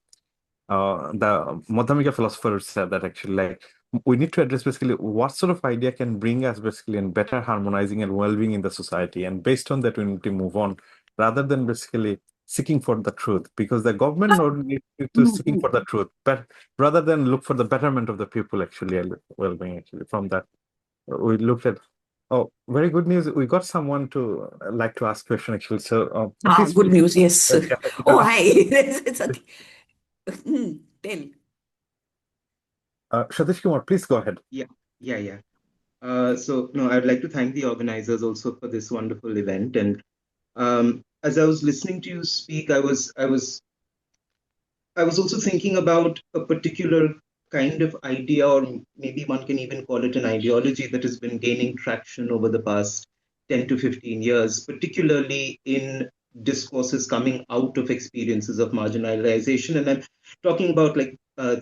The Madhyamika philosopher said that actually, like, we need to address basically what sort of idea can bring us basically in better harmonizing and well-being in the society, and based on that we need to move on rather than basically seeking for the truth, because the government not need to seeking for the truth, but rather than look for the betterment of the people actually and well-being actually. From that we looked at. Oh, very good news. We got someone to like to ask question actually. So please, good news, yes. Oh, hi. It's a tell. Satish Kumar, please go ahead. Yeah. So no, I'd like to thank the organizers also for this wonderful event. And as I was listening to you speak, I was also thinking about a particular kind of idea, or maybe one can even call it an ideology that has been gaining traction over the past 10 to 15 years, particularly in discourses coming out of experiences of marginalization. And I'm talking about like a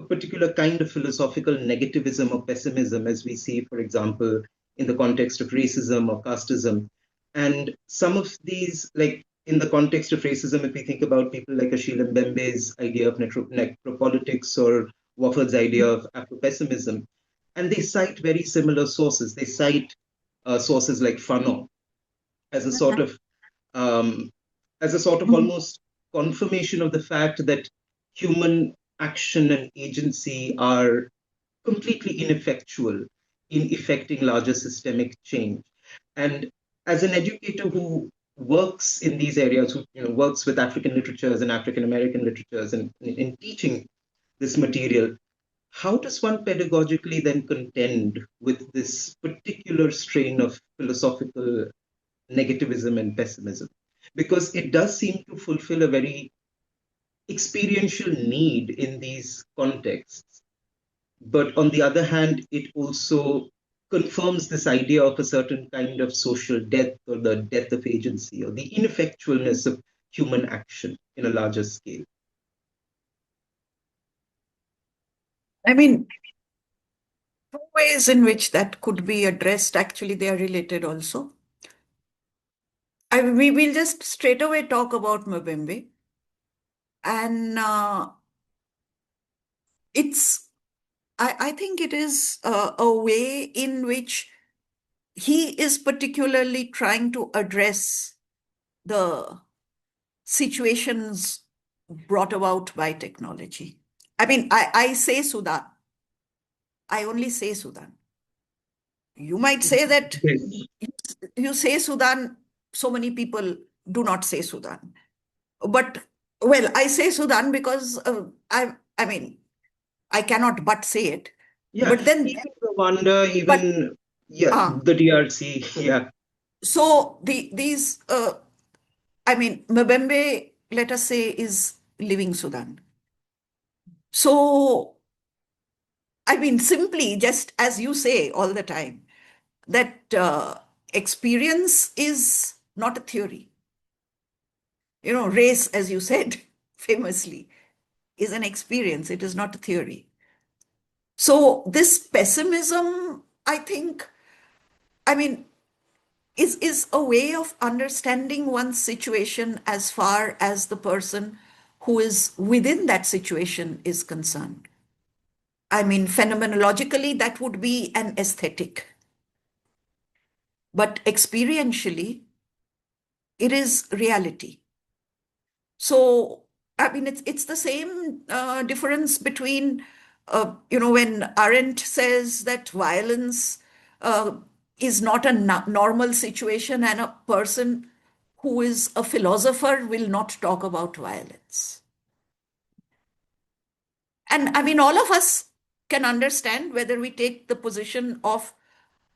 particular kind of philosophical negativism or pessimism, as we see, for example, in the context of racism or casteism. And some of these, like in the context of racism, if we think about people like Achille Mbembe's idea of necropolitics or Wofford's idea of Afro-pessimism, and they cite very similar sources. They cite sources like Fanon as a sort of almost confirmation of the fact that human action and agency are completely ineffectual in effecting larger systemic change. And as an educator who works in these areas, who works with African literatures and African American literatures, and in teaching this material, how does one pedagogically then contend with this particular strain of philosophical negativism and pessimism? Because it does seem to fulfill a very experiential need in these contexts. But on the other hand, it also confirms this idea of a certain kind of social death, or the death of agency, or the ineffectualness of human action in a larger scale. Ways in which that could be addressed, actually, they are related also. We will just straight away talk about Mbembe. And I think it is a way in which he is particularly trying to address the situations brought about by technology. I say Sudan. I only say Sudan. You might say that you say Sudan, so many people do not say Sudan. But Well, I say Sudan because I mean, I cannot but say it. Yeah, But then, even Rwanda, but even yeah, uh, the DRC, yeah. so these I mean, Mbembe, let us say, is leaving Sudan. So I mean, simply just as you say all the time, that experience is not a theory. You know, race, as you said famously, is an experience, it is not a theory. So this pessimism, I think, I mean, is a way of understanding one's situation as far as the person who is within that situation is concerned. I mean, phenomenologically, that would be an aesthetic. But experientially, it is reality. So, I mean, it's the same difference between, when Arendt says that violence uh, is not a normal situation, and a person who is a philosopher will not talk about violence. And I mean, all of us can understand whether we take the position of,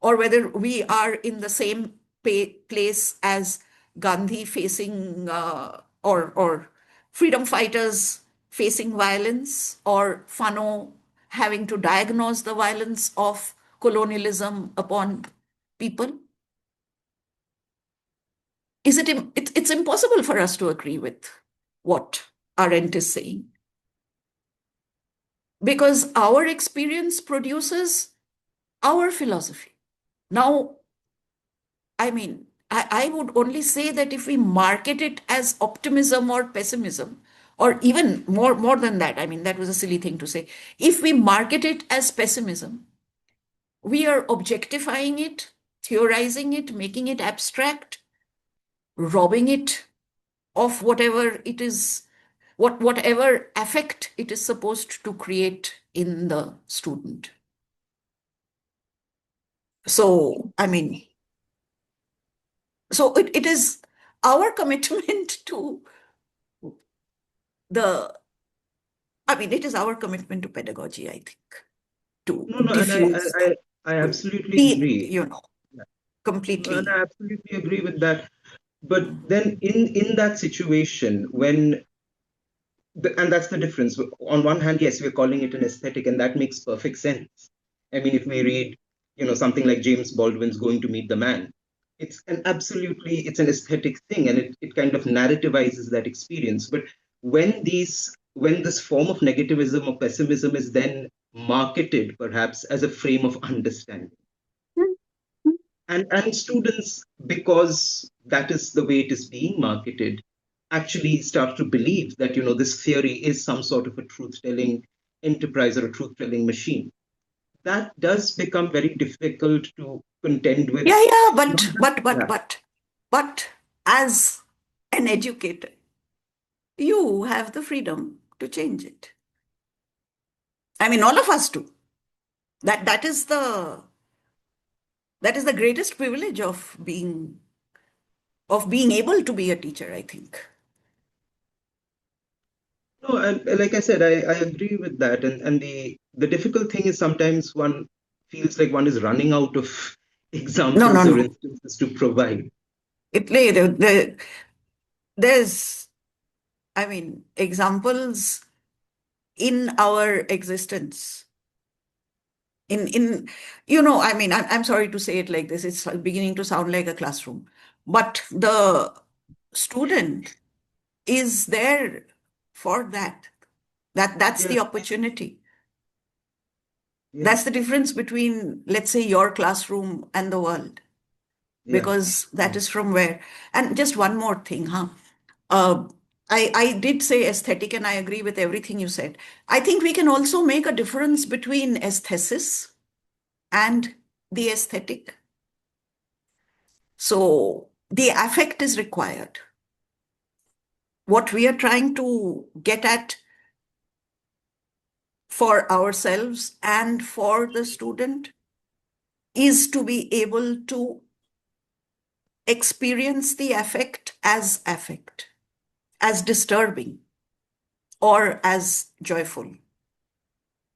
or whether we are in the same place as Gandhi facing, or freedom fighters facing violence, or Fanon having to diagnose the violence of colonialism upon people. It's impossible for us to agree with what Arendt is saying, because our experience produces our philosophy. Now, I mean, I would only say that if we market it as optimism or pessimism, or even more than that, I mean, that was a silly thing to say. If we market it as pessimism, we are objectifying it, theorizing it, making it abstract, robbing it of whatever it is, whatever affect it is supposed to create in the student. So, I mean, so it is our commitment to the, I mean, it is our commitment to pedagogy, I think, to No, no, and diffuse, I to absolutely be, agree. Yeah. And I completely. absolutely agree with that. But then in that situation, when and that's the difference. On one hand, yes, we're calling it an aesthetic, and that makes perfect sense. I mean, if we read, something like James Baldwin's Going to Meet the Man, it's an aesthetic thing, and it kind of narrativizes that experience. But when this form of negativism or pessimism is then marketed perhaps as a frame of understanding, and students, because that is the way it is being marketed, actually start to believe that this theory is some sort of a truth telling enterprise or a truth telling machine. That does become very difficult to contend with. Yeah, yeah, Not but, just, but, but, yeah, but, but as an educator, you have the freedom to change it. I mean, all of us do. That is the greatest privilege of being able to be a teacher, I think. no, like I said, I agree with that. And the difficult thing is sometimes one feels like one is running out of No, no, examples or no. instances to provide. There's, I mean, examples in our existence. I mean, I'm sorry to say it like this, it's beginning to sound like a classroom, but the student is there for that. That's Yeah, the opportunity. yeah, That's the difference between, let's say, your classroom and the world, yeah. because that is from where. And just one more thing, huh? Uh, I did say aesthetic, and I agree with everything you said. I think we can also make a difference between aesthesis and the aesthetic. So the affect is required. What we are trying to get at for ourselves and for the student is to be able to experience the affect, as disturbing, or as joyful,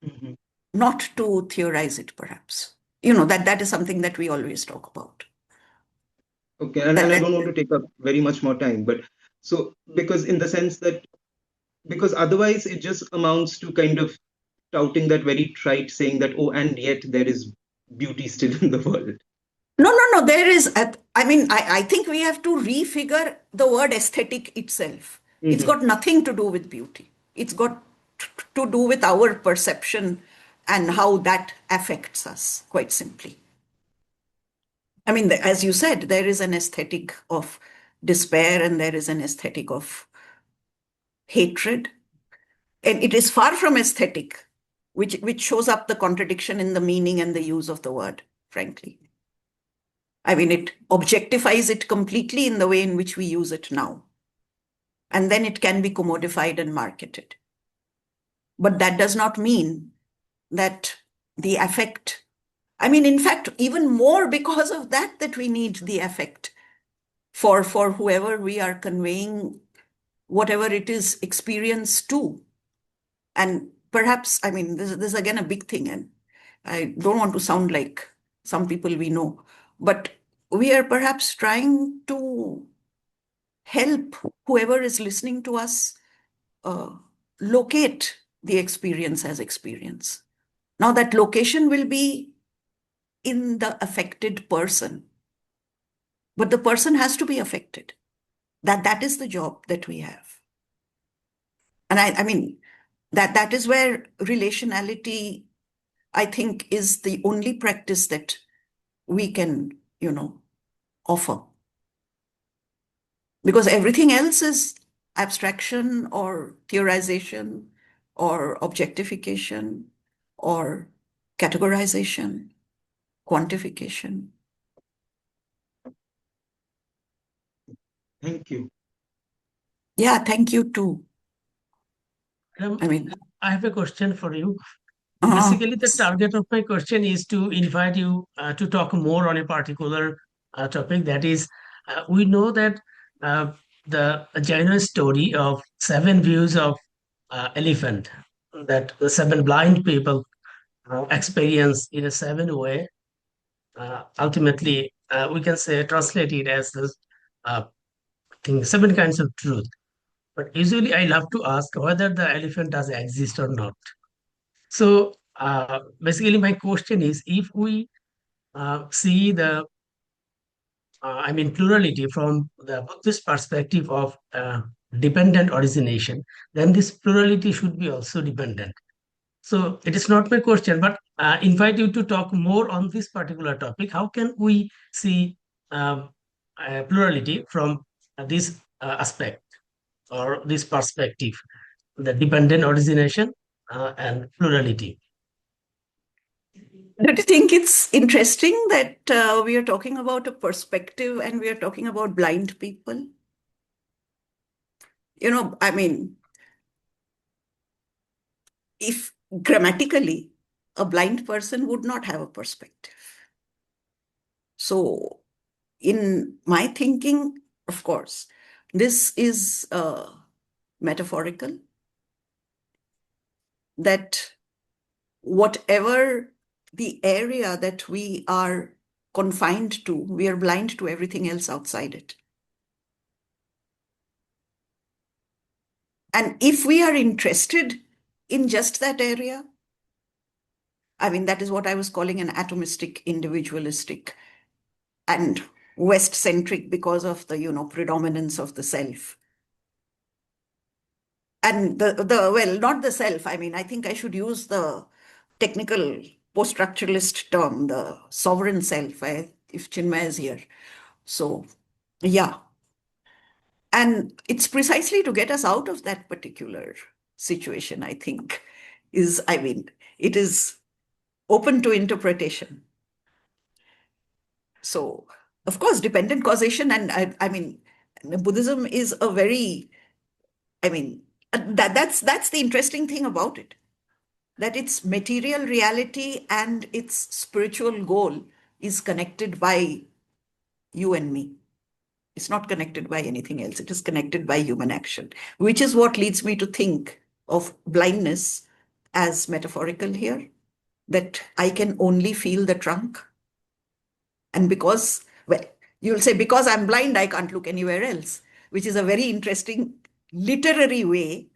Mhm. not to theorize it, perhaps. That is something that we always talk about. Okay, and I don't want to take up very much more time, but so because in the sense that because otherwise it just amounts to kind of touting that very trite saying that, oh, and yet there is beauty still in the world. No. There is, I think we have to refigure the word aesthetic itself. It's got nothing to do with beauty. It's got to do with our perception and how that affects us, quite simply. I mean, as you said, there is an aesthetic of despair and there is an aesthetic of hatred. And it is far from aesthetic, which shows up the contradiction in the meaning and the use of the word, frankly. I mean, it objectifies it completely in the way in which we use it now. And then it can be commodified and marketed. But that does not mean that the affect, in fact, even more because of that we need the affect for whoever we are conveying whatever it is experience to. And perhaps, this is again a big thing, and I don't want to sound like some people we know, but we are perhaps trying to help whoever is listening to us locate the experience as experience. Now, that location will be in the affected person, but the person has to be affected. That is the job that we have. And that is where relationality, I think, is the only practice that we can, offer. Because everything else is abstraction or theorization or objectification or categorization, quantification. Thank you. Yeah, thank you too. I have a question for you. Uh-huh. Basically, the target of my question is to invite you to talk more on a particular topic. That is, we know that the general story of 7 views of elephant, that the 7 blind people experience in a 7 way. Ultimately, we can say translate it as the 7 kinds of truth. But usually, I love to ask whether the elephant does exist or not. So basically, my question is, if we see the, plurality from the Buddhist perspective of dependent origination, then this plurality should be also dependent. So it is not my question, but invite you to talk more on this particular topic. How can we see plurality from this aspect or this perspective, the dependent origination and plurality? Don't you think it's interesting that we are talking about a perspective and we are talking about blind people? If grammatically, a blind person would not have a perspective. So, in my thinking, of course, this is metaphorical, that whatever the area that we are confined to, we are blind to everything else outside it. And if we are interested in just that area, that is what I was calling an atomistic, individualistic, and West-centric because of the, predominance of the self. And not the self. I think I should use the technical post-structuralist term, the sovereign self, if Chinmay is here. So, yeah. And it's precisely to get us out of that particular situation, I think, it is open to interpretation. So, of course, dependent causation, and Buddhism is a very, that's the interesting thing about it, that its material reality and its spiritual goal is connected by you and me. It's not connected by anything else. It is connected by human action, which is what leads me to think of blindness as metaphorical here, that I can only feel the trunk. And because, well, you'll say, because I'm blind, I can't look anywhere else, which is a very interesting literary way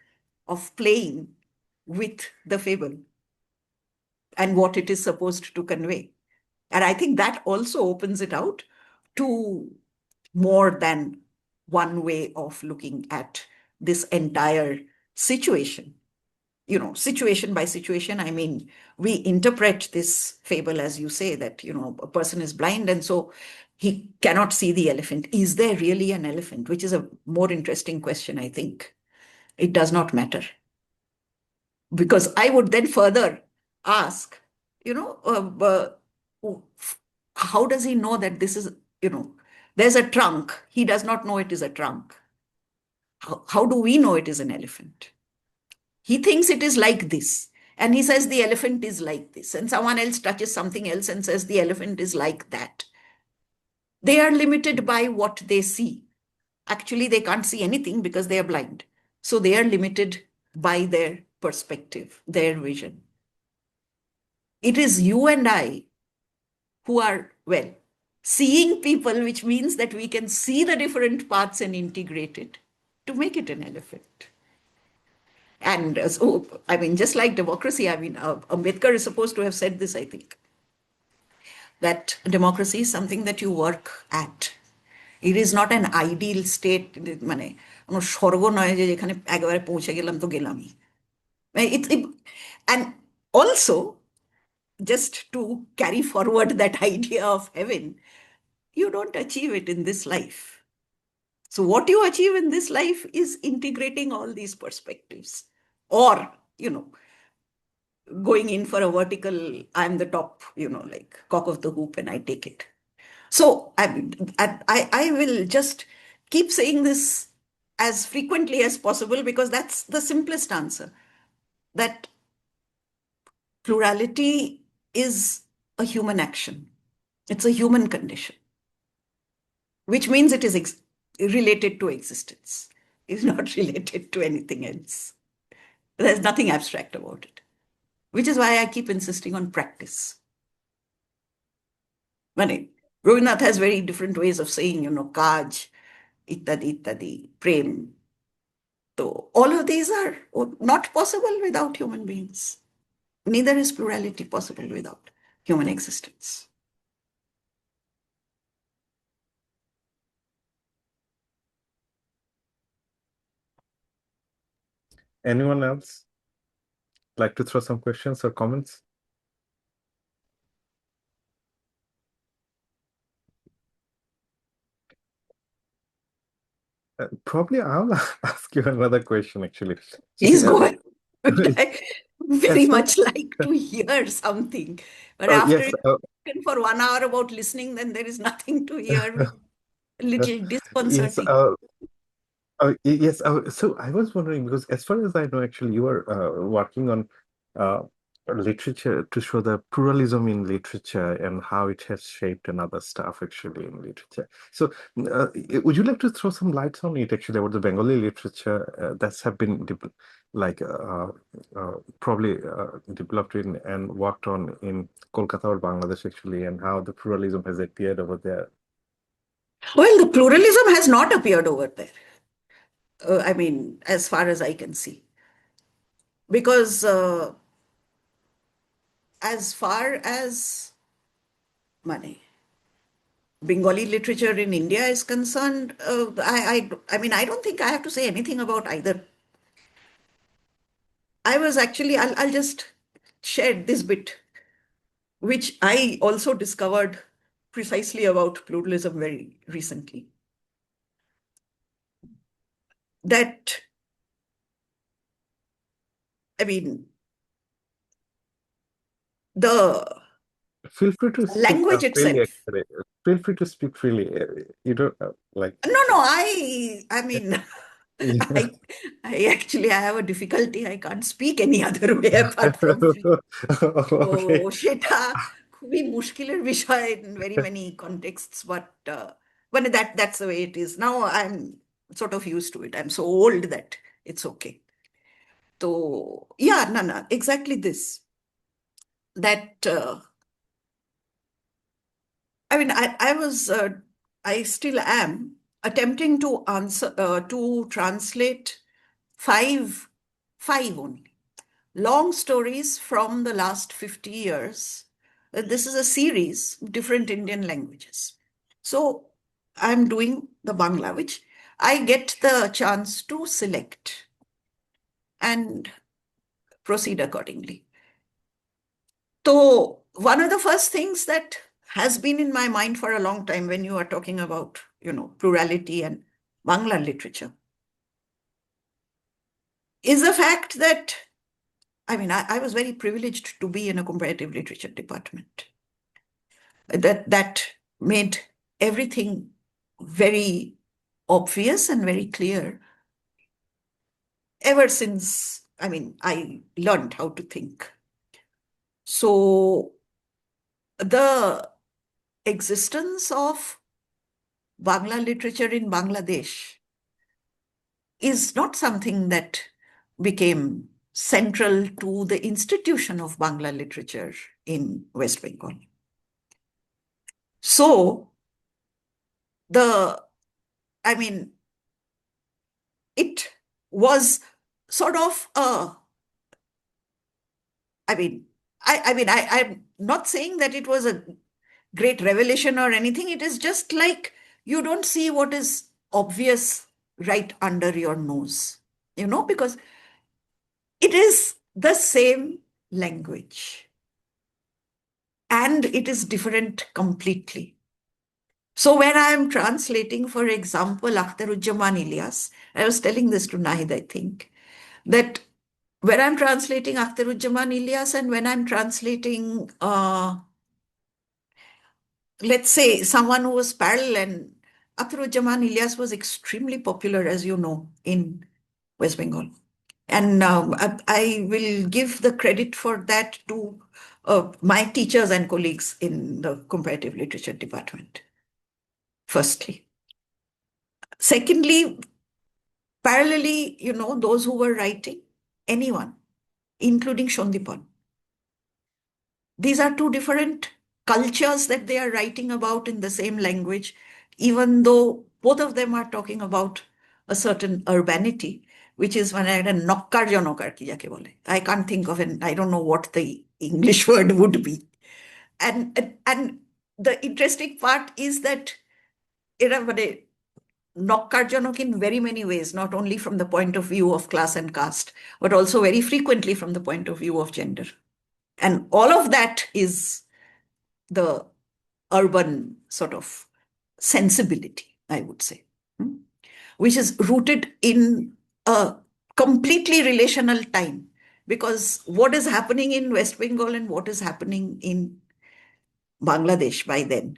of playing with the fable and what it is supposed to convey. And I think that also opens it out to more than one way of looking at this entire situation. You know, situation by situation, I mean, we interpret this fable, as you say, that, you know, a person is blind and so he cannot see the elephant. Is there really an elephant? Which is a more interesting question, I think. It does not matter. Because I would then further ask, you know, how does he know that this is, you know, there's a trunk. He does not know it is a trunk. How do we know it is an elephant? He thinks it is like this. And he says the elephant is like this. And someone else touches something else and says the elephant is like that. They are limited by what they see. Actually, they can't see anything because they are blind. So they are limited by their perspective, their vision. It is you and I who are, well, seeing people, which means that we can see the different parts and integrate it to make it an elephant. And so, I mean, just like democracy, I mean, Ambedkar is supposed to have said this, I think, that democracy is something that you work at. It is not an ideal state, মানে কোনো স্বর্গ নয় যে যেখানে একেবারে পৌঁছে গেলাম তো গেলামই. And also, just to carry forward that idea of heaven, you don't achieve it in this life. So what you achieve in this life is integrating all these perspectives, or, you know, going in for a vertical, I'm the top, you know, like cock of the hoop and I take it. So I will just keep saying this as frequently as possible because that's the simplest answer, that plurality is a human action. It's a human condition, which means it is related to existence. It's not related to anything else. There's nothing abstract about it, which is why I keep insisting on practice. Rabindranath has very different ways of saying, you know, kaj, ittadi, prem. So all of these are not possible without human beings. Neither is plurality possible without human existence. Anyone else like to throw some questions or comments? Probably I'll ask you another question, actually. Please go Yeah. ahead. I very Yes, much like to hear something. But after yes, spoken for 1 hour about listening, then there is nothing to hear, which is a little yes, disconcerting. yes. So I was wondering, because as far as I know, actually, you are working on literature to show the pluralism in literature and how it has shaped and other stuff actually in literature. So would you like to throw some lights on it, actually, about the Bengali literature that's have been probably developed in and worked on in Kolkata or Bangladesh, actually, and how the pluralism has appeared over there? Well, the pluralism has not appeared over there. I mean, as far as I can see. Because as far as money, Bengali literature in India is concerned, I mean, I don't think I have to say anything about either. I was actually, I'll just share this bit, which I also discovered precisely about pluralism very recently. That, I mean, the Feel free to speak language freely, itself. actually. Feel free to speak freely. You don't like. No, I mean, Yeah. I actually I have a difficulty. I can't speak any other way apart from free. Okay. তো সেটা খুবই মুশকিলের বিষয় in very many contexts, but when that's the way it is. Now I'm sort of used to it. I'm so old that it's okay. So, yeah, no, exactly this. That, I still am attempting to translate five only long stories from the last 50 years. This is a series, different Indian languages. So I'm doing the Bangla, which I get the chance to select and proceed accordingly. So one of the first things that has been in my mind for a long time when you are talking about, plurality and Bangla literature is the fact that, I was very privileged to be in a comparative literature department. That made everything very obvious and very clear ever since, I learned how to think. So the existence of Bangla literature in Bangladesh is not something that became central to the institution of Bangla literature in West Bengal. So it was sort of I'm not saying that it was a great revelation or anything. It is just like you don't see what is obvious right under your nose, because it is the same language and it is different completely. So when I'm translating, for example, Akhtaruzzaman Ilyas, I was telling this to Nahid, I think, that when I'm translating Akhtaruzzaman Ilyas and when I'm translating, let's say, someone who was parallel, and Akhtaruzzaman Ilyas was extremely popular, as you know, in West Bengal. And I will give the credit for that to my teachers and colleagues in the comparative literature department, firstly. Secondly, parallelly, those who were writing, anyone, including Shondipan. These are two different cultures that they are writing about in the same language, even though both of them are talking about a certain urbanity, which is when I had a nokkar jonokar ki jake bole. I can't think of it. I don't know what the English word would be. And the interesting part is that Nokkarjanok in very many ways, not only from the point of view of class and caste, but also very frequently from the point of view of gender. And all of that is the urban sort of sensibility, I would say, which is rooted in a completely relational time. Because what is happening in West Bengal and what is happening in Bangladesh by then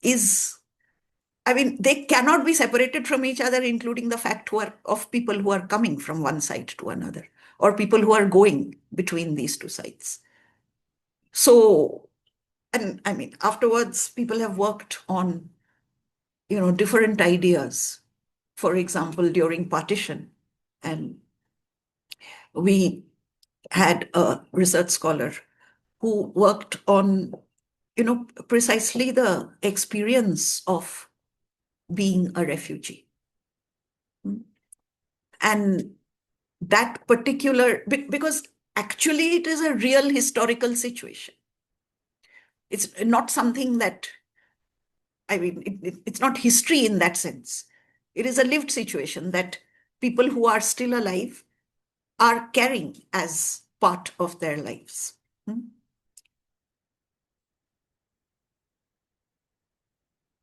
is, they cannot be separated from each other, including the fact of people who are coming from one side to another, or people who are going between these two sides. So, and afterwards, people have worked on, different ideas. For example, during partition, and we had a research scholar who worked on, precisely the experience of being a refugee. And that particular, because actually it is a real historical situation. It's not something that, it's not history in that sense. It is a lived situation that people who are still alive are carrying as part of their lives.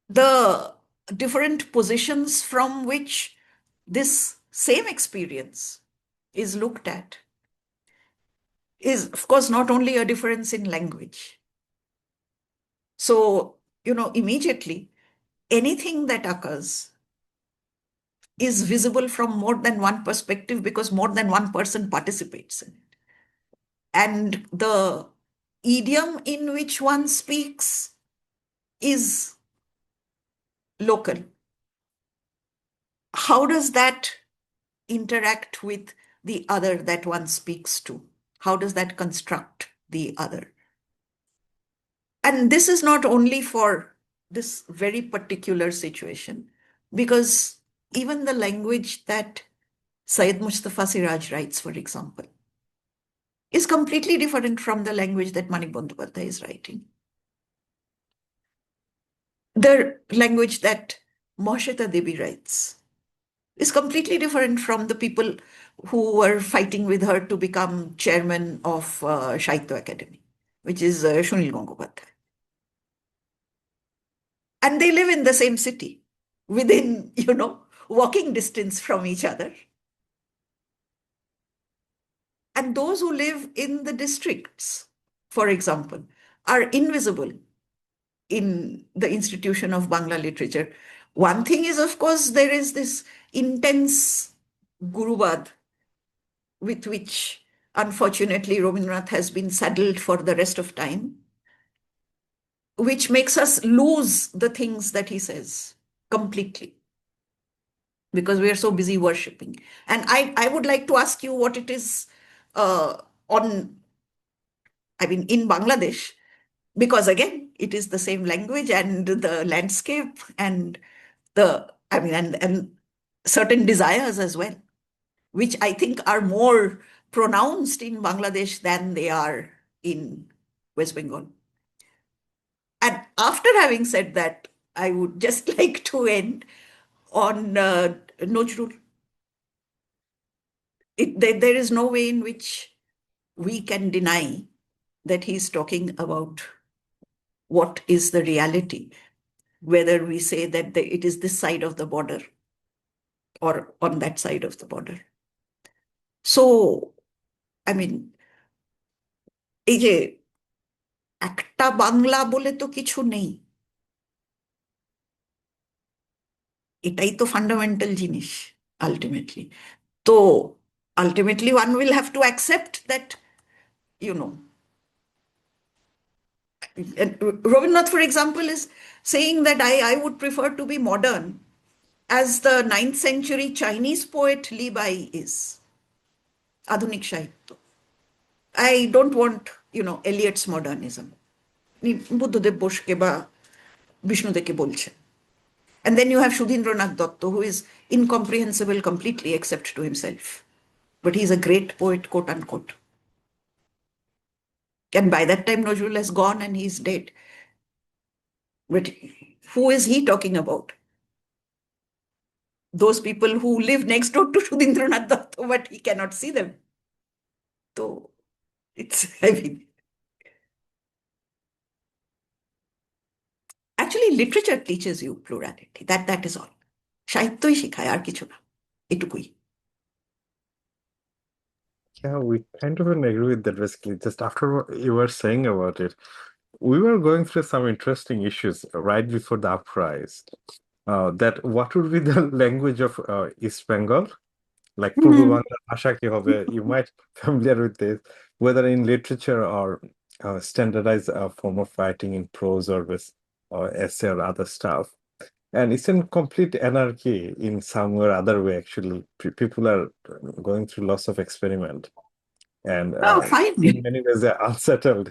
The different positions from which this same experience is looked at is, of course, not only a difference in language. So, immediately, anything that occurs is visible from more than one perspective because more than one person participates in it. And the idiom in which one speaks is local. How does that interact with the other that one speaks to? How does that construct the other? And this is not only for this very particular situation, because even the language that Syed Mustafa Siraj writes, for example, is completely different from the language that Manik Bandyopadhyay is writing. The language that Mohashita Devi writes is completely different from the people who were fighting with her to become chairman of Sahitya Academy, which is Sunil Gangopadhyay. And they live in the same city, within, walking distance from each other. And those who live in the districts, for example, are invisible in the institution of Bangla literature. One thing is, of course, there is this intense Gurubad with which, unfortunately, Rabindranath has been saddled for the rest of time, which makes us lose the things that he says completely, because we are so busy worshipping. And I would like to ask you what it is in Bangladesh, because again, it is the same language and the landscape and and certain desires as well, which I think are more pronounced in Bangladesh than they are in West Bengal. And after having said that, I would just like to end on Nojrul. There is no way in which we can deny that he's talking about what is the reality, whether we say that it is this side of the border or on that side of the border. So, এই যে একটা বাংলা বলে তো কিছু নেই, এটাই তো fundamental জিনিস আলটিমেটলি। তো ultimately one will have to accept that, Rabindranath, for example, is saying that I would prefer to be modern as the 9th century Chinese poet Li Bai is. Adhunik Sahitya. I don't want, Eliot's modernism. Buddhadev Boschke ba Vishnudevke bolchen. And then you have Sudhindranath Datta, who is incomprehensible completely except to himself. But he's a great poet, quote unquote. And by that time, Nojrul has gone and he's dead. But who is he talking about? Those people who live next door to Sudhindranath Datta, but he cannot see them. So it's, actually, literature teaches you plurality. That is all. সাহিত্যই শেখায়, আর কিছু না, এটুকুই। Yeah, we kind of agree with that basically. Just after what you were saying about it, we were going through some interesting issues right before the uprise. That what would be the language of East Bengal? Like Purbo Bangla Bhasha ki hobe? You might familiar with this, whether in literature or standardized form of writing in prose or essay or other stuff. And it's in complete anarchy in some or other way, actually. People are going through lots of experiment. And Fine. in many ways, they're unsettled.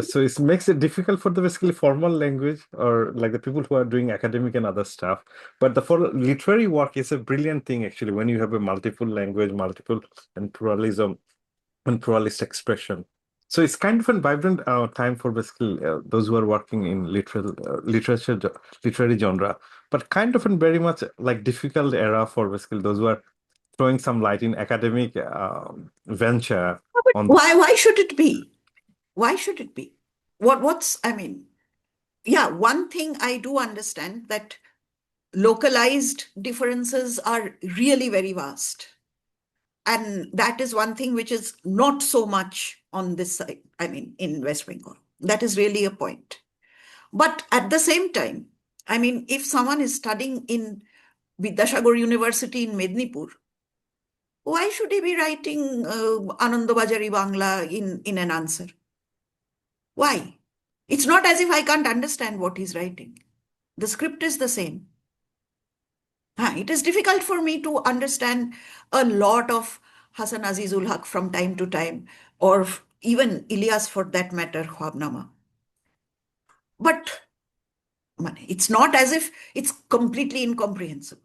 So it makes it difficult for the basically formal language or like the people who are doing academic and other stuff. But for literary work, it's a brilliant thing, actually, when you have a multiple language, multiple and pluralism and pluralist expression. So it's kind of a vibrant time for basically those who are working in literary genre, but kind of a very much like difficult era for basically those who are throwing some light in academic venture. Why should it be? Why should it be? One thing I do understand, that localized differences are really very vast. And that is one thing which is not so much on this side, in West Bengal. That is really a point. But at the same time, if someone is studying in Vidyasagar University in Mednipur, why should he be writing Anandabajari Bangla in an answer? Why? It's not as if I can't understand what he's writing. The script is the same. It is difficult for me to understand a lot of Hasan Azizul Haq from time to time, or even Ilyas for that matter, Khwabnama. But it's not as if it's completely incomprehensible.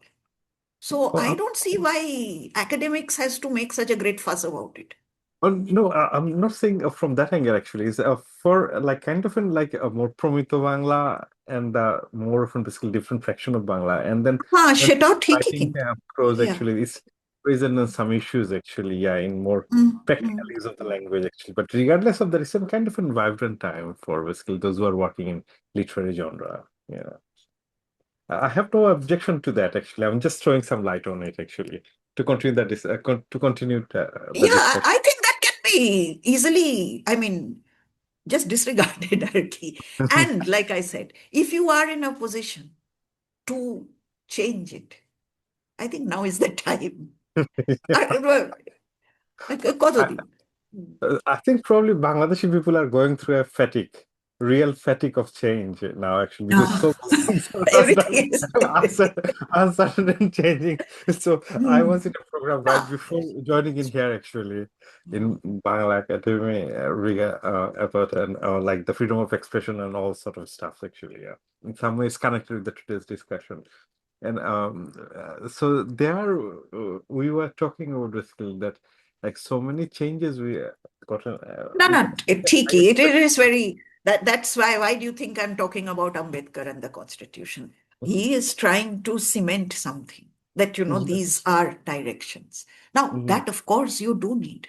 So I don't see why academics has to make such a great fuss about it. Well, no, I'm not saying from that angle actually. It's for like kind of in like a more Promito Bangla and more of a basically different fraction of Bangla. And then when সেটাও ঠিকই writing কিন্তু prose yeah. actually, it's present in some issues actually, yeah, in more practical use of the language actually. But regardless of that, it's some kind of a vibrant time for basically those who are working in literary genre. Yeah. I have no objection to that actually. I'm just throwing some light on it actually to continue that to continue the Yeah, discussion. I think that can be easily, I mean, just disregarded. And like I said, if you are in a position to change it, I think now is the time. কতদিন? I think probably Bangladeshi people are going through a fatigue, real fatigue of change now, actually, because so many things Everything is uncertain and changing. So I was in a program right before joining in here, actually, in Bangla Academy, about and like the freedom of expression and all sort of stuff, actually. Yeah, in some ways connected with the today's discussion. And so there, we were talking about basically that like so many changes we got. No, ঠিকই. It is very, that's why do you think I'm talking about Ambedkar and the Constitution? He is trying to cement something that, these are directions. Now, that of course you do need.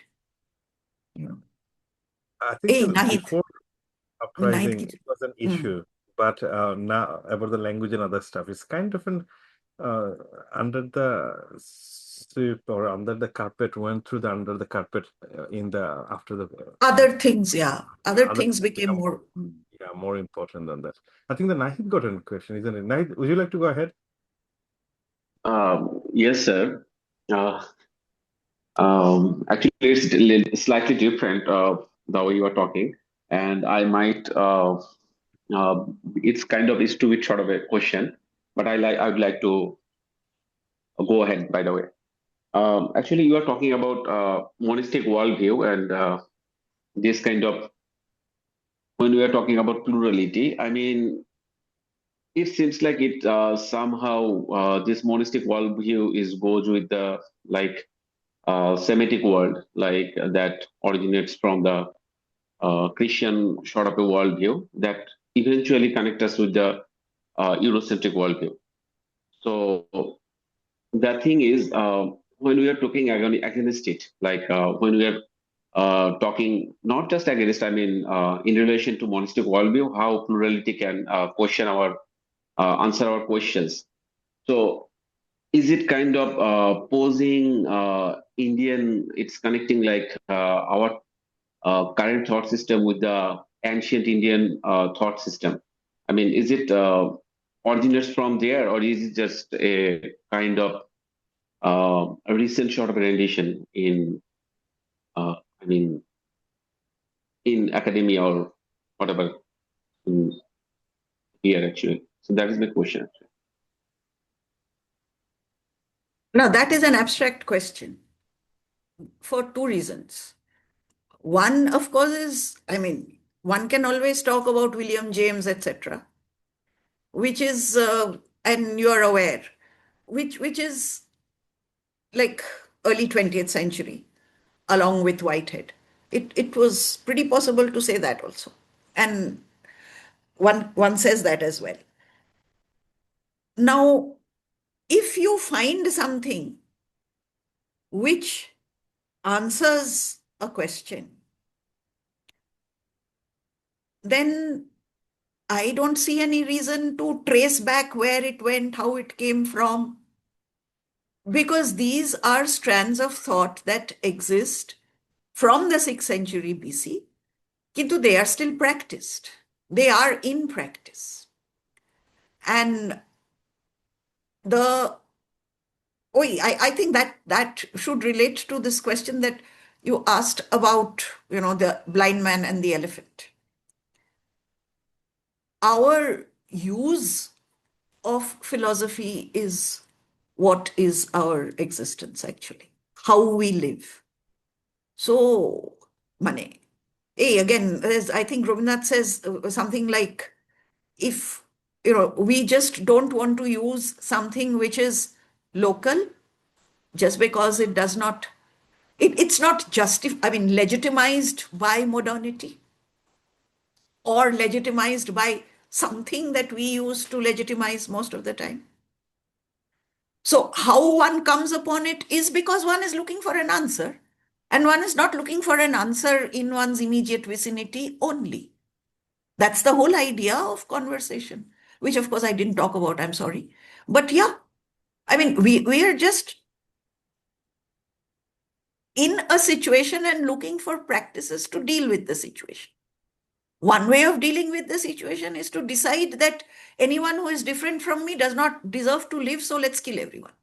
I think Nahid, before uprising Nahid, it was an issue, but now about the language and other stuff, it's kind of an under the sweep or under the carpet, went through the under the carpet in the after the other things, yeah. Other other things became more. more important than that. I think the Nahid got a question, isn't it? Nahid, would you like to go ahead? Yes, sir. Actually, it's slightly different the way you are talking, and I might. It's kind of is too bit short of a question, but I would like to go ahead. By the way, actually, you are talking about monistic worldview and this kind of when we are talking about plurality. I mean, it seems like it somehow this monistic worldview is goes with the like Semitic world, like that originates from the Christian sort of a worldview that eventually connect us with the Eurocentric worldview. So the thing is, when we are talking against it, like when we are talking not just against, I mean, in relation to monistic worldview, how plurality can question our answer our questions. So is it kind of posing Indian? It's connecting like our current thought system with the ancient Indian thought system. I mean, is it originates from there, or is it just a kind of a recent sort of rendition in, I mean, in academia or whatever here actually? So that is my question. Now, that is an abstract question for two reasons. One, of course, is, I mean, one can always talk about William James, etc., which is, and you're aware, which is like early 20th century, along with Whitehead. It was pretty possible to say that also. And one says that as well. Now, if you find something which answers a question, then I don't see any reason to trace back where it went, how it came from, because these are strands of thought that exist from the 6th century BC, kintu they are still practiced. They are in practice. And I think that should relate to this question that you asked about, the blind man and the elephant. Our use of philosophy is what is our existence actually, how we live. So, mane, again, I think Rabindranath says something like, if, we just don't want to use something which is local just because it does not, it's not legitimized by modernity or legitimized by something that we use to legitimize most of the time. So how one comes upon it is because one is looking for an answer, and one is not looking for an answer in one's immediate vicinity only. That's the whole idea of conversation, which of course I didn't talk about, I'm sorry. But yeah, we are just in a situation and looking for practices to deal with the situation. One way of dealing with the situation is to decide that anyone who is different from me does not deserve to live, so let's kill everyone.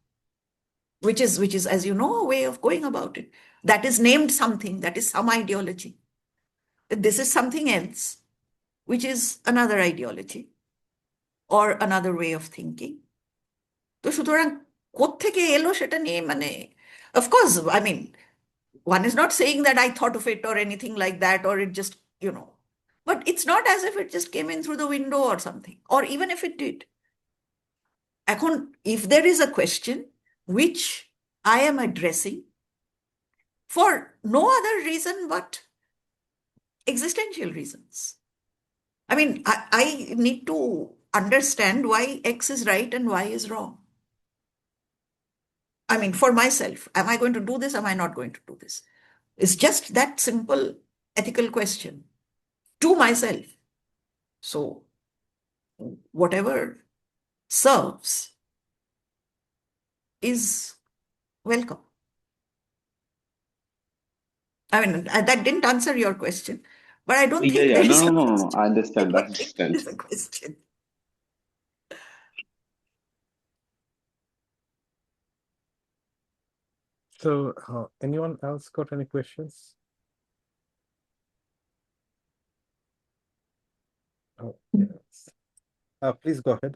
Which is, as you know, a way of going about it. That is named something, that is some ideology. This is something else, which is another ideology or another way of thinking. তো সুতরাং কোত্থেকে এলো সেটা নিয়ে of course, one is not saying that I thought of it or anything like that, or it just, but it's not as if it just came in through the window or something, or even if it did. এখন, if there is a question which I am addressing for no other reason but existential reasons. I need to understand why X is right and Y is wrong. For myself, am I going to do this? Am I not going to do this? It's just that simple ethical question to myself. So whatever serves is welcome. That didn't answer your question, but I don't think there is No. question. I understand. I I don't think understand. there is a question. So, anyone else got any questions? Oh, yes. Please go ahead.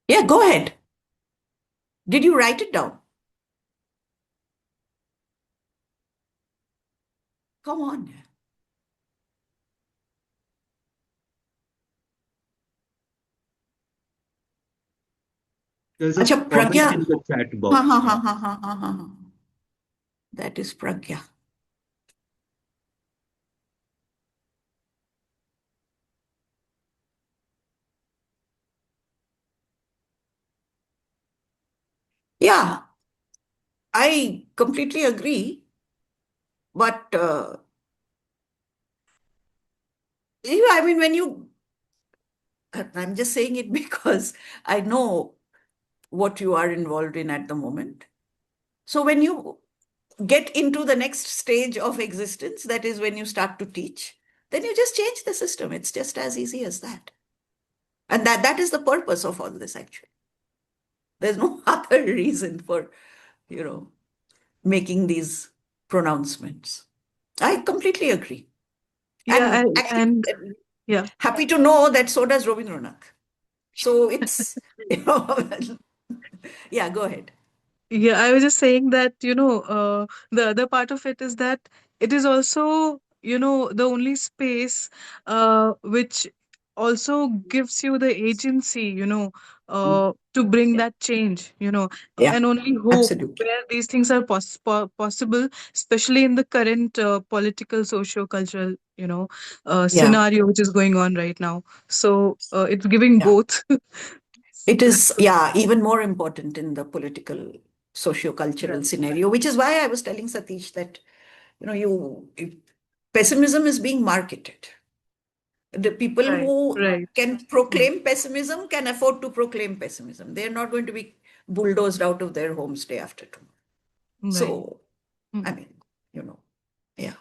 Yeah, go ahead. Did you write it down? Come on. There's a Acha, comment Pragya. in the chat box. That is Pragya. Yeah, I completely agree. But when you, I'm just saying it because I know what you are involved in at the moment. So when you get into the next stage of existence, that is when you start to teach, then you just change the system. It's just as easy as that. And that is the purpose of all this, actually. There's no other reason for, making these pronouncements. I completely agree. Yeah, And actually, yeah. happy to know that so does Rabindranath. So it's, yeah, go ahead. Yeah, I was just saying that, the other part of it is that it is also, the only space which also gives you the agency, to bring that change, Yeah, and only hope absolutely. where these things are possible, especially in the current political, socio-cultural, scenario which is going on right now. So it's giving Yeah. both. It is, yeah, even more important in the political, socio-cultural scenario, which is why I was telling Satish that, pessimism is being marketed. The people who can proclaim pessimism can afford to proclaim pessimism. They're not going to be bulldozed out of their homes day after tomorrow. Right. So, Mm. yeah.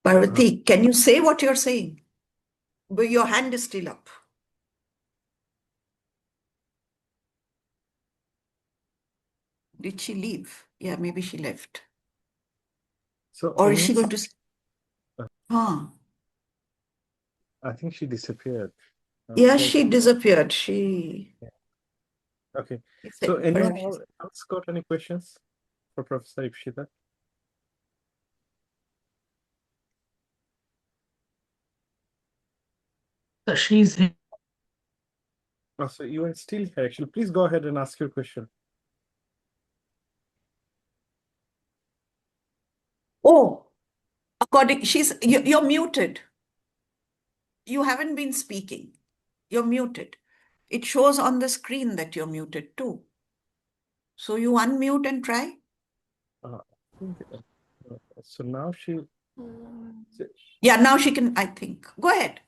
Parvati, can you say what you're saying? But your hand is still up. Did she leave? Yeah, maybe she left. So, Or is she going to? I think she disappeared. Yeah, So, she disappeared. She okay. said So anyone wherever else got any questions for Professor Ipsita? So she's here. Oh, so you are still here, actually. Please go ahead and ask your question. Oh, you're muted. You haven't been speaking. You're muted. It shows on the screen that you're muted too. So you unmute and try. I think, so now she. Yeah, now she can, I think. Go ahead.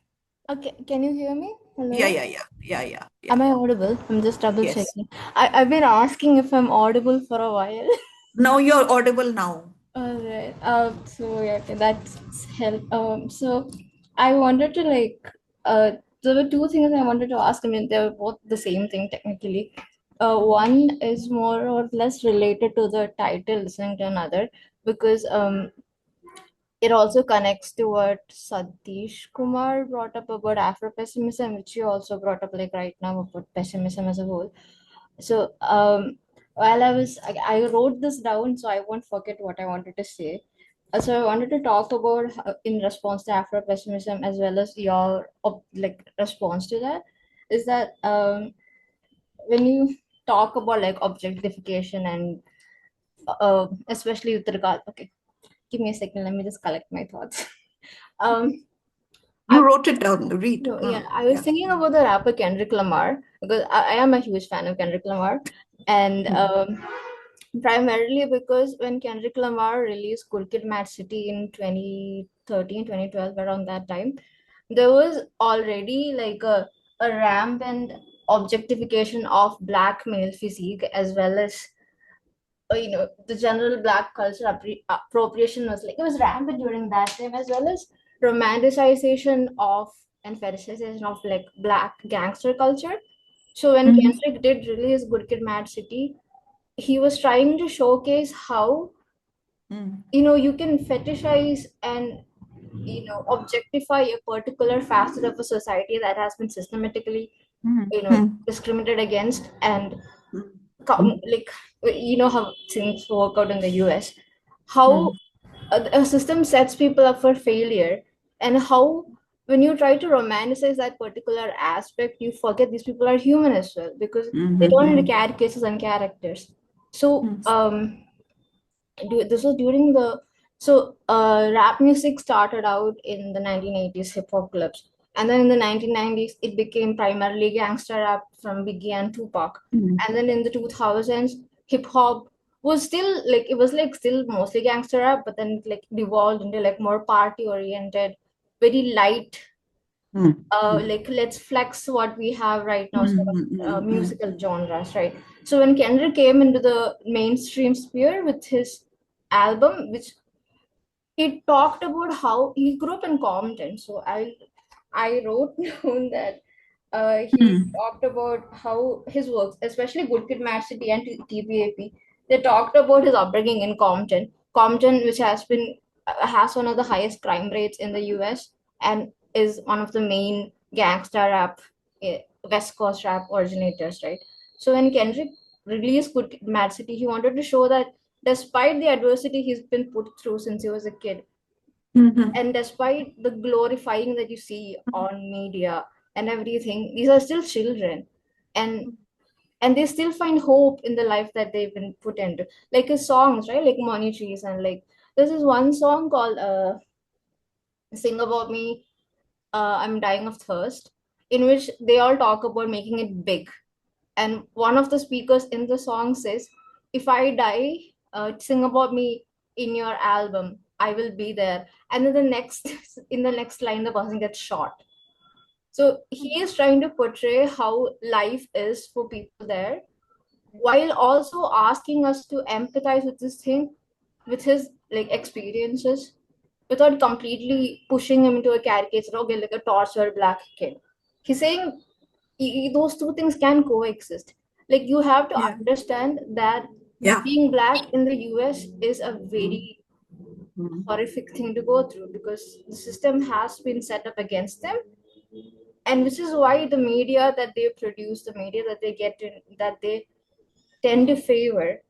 Okay, can you hear me? Hello? Yeah. Am I audible? I'm just double Yes. checking. I've been asking if I'm audible for a while. No, you're audible now. All right. So yeah, okay, that's help. So I wanted to there were two things I wanted to ask. I mean, they were both the same thing technically. One is more or less related to the title, listening to another, because it also connects to what Satish Kumar brought up about Afro-pessimism, which you also brought up like right now about pessimism as a whole. So while I wrote this down so I won't forget what I wanted to say. So I wanted to talk about in response to Afro-pessimism as well as your response to that is that when you talk about like objectification and especially with regard, okay, give me a second, let me just collect my thoughts. um You wrote it down. Read. No, yeah, I was thinking about the rapper Kendrick Lamar because I am a huge fan of Kendrick Lamar, and primarily because when Kendrick Lamar released Good Kid, Mad City in 2013, 2012, around that time, there was already like a rampant objectification of black male physique as well as the general black culture appropriation was like it was rampant during that time as well as romanticization of and fetishization of like black gangster culture. So when Kendrick did release Good Kid, Mad City, he was trying to showcase how you can fetishize and objectify a particular facet of a society that has been systematically discriminated against and like how things work out in the US, how a system sets people up for failure, and how when you try to romanticize that particular aspect, you forget these people are human as well because they turn into caricatures and characters. So this was during the rap music started out in the 1980s, hip hop clubs, and then in the 1990s it became primarily gangster rap from Biggie and Tupac, and then in the 2000s hip hop was still like it was like still mostly gangster rap, but then like devolved into like more party oriented, very light, like let's flex what we have right now sort of musical genres, right? So when Kendrick came into the mainstream sphere with his album, which he talked about how he grew up in Compton. So I wrote down that he talked about how his works, especially Good Kid, Mad City and TPAP, they talked about his upbringing in Compton, which has one of the highest crime rates in the US and is one of the main gangster rap, West Coast rap originators, right? So when Kendrick released Good Kid, Mad City, he wanted to show that despite the adversity he's been put through since he was a kid, and despite the glorifying that you see on media and everything, these are still children, and they still find hope in the life that they've been put into. Like his songs, right? Like Money Trees, and like this is one song called "Sing About Me." I'm dying of thirst, in which they all talk about making it big. And one of the speakers in the song says, "If I die, sing about me in your album. I will be there." And then the next in the next line, the person gets shot. So he is trying to portray how life is for people there, while also asking us to empathize with this thing, with his like experiences, without completely pushing him into a caricature, okay, like a tortured black kid. He's saying those two things can coexist. Like you have to understand that being black in the US is a very horrific thing to go through because the system has been set up against them, And which is why the media that they produce, the media that they get in, that they tend to favor,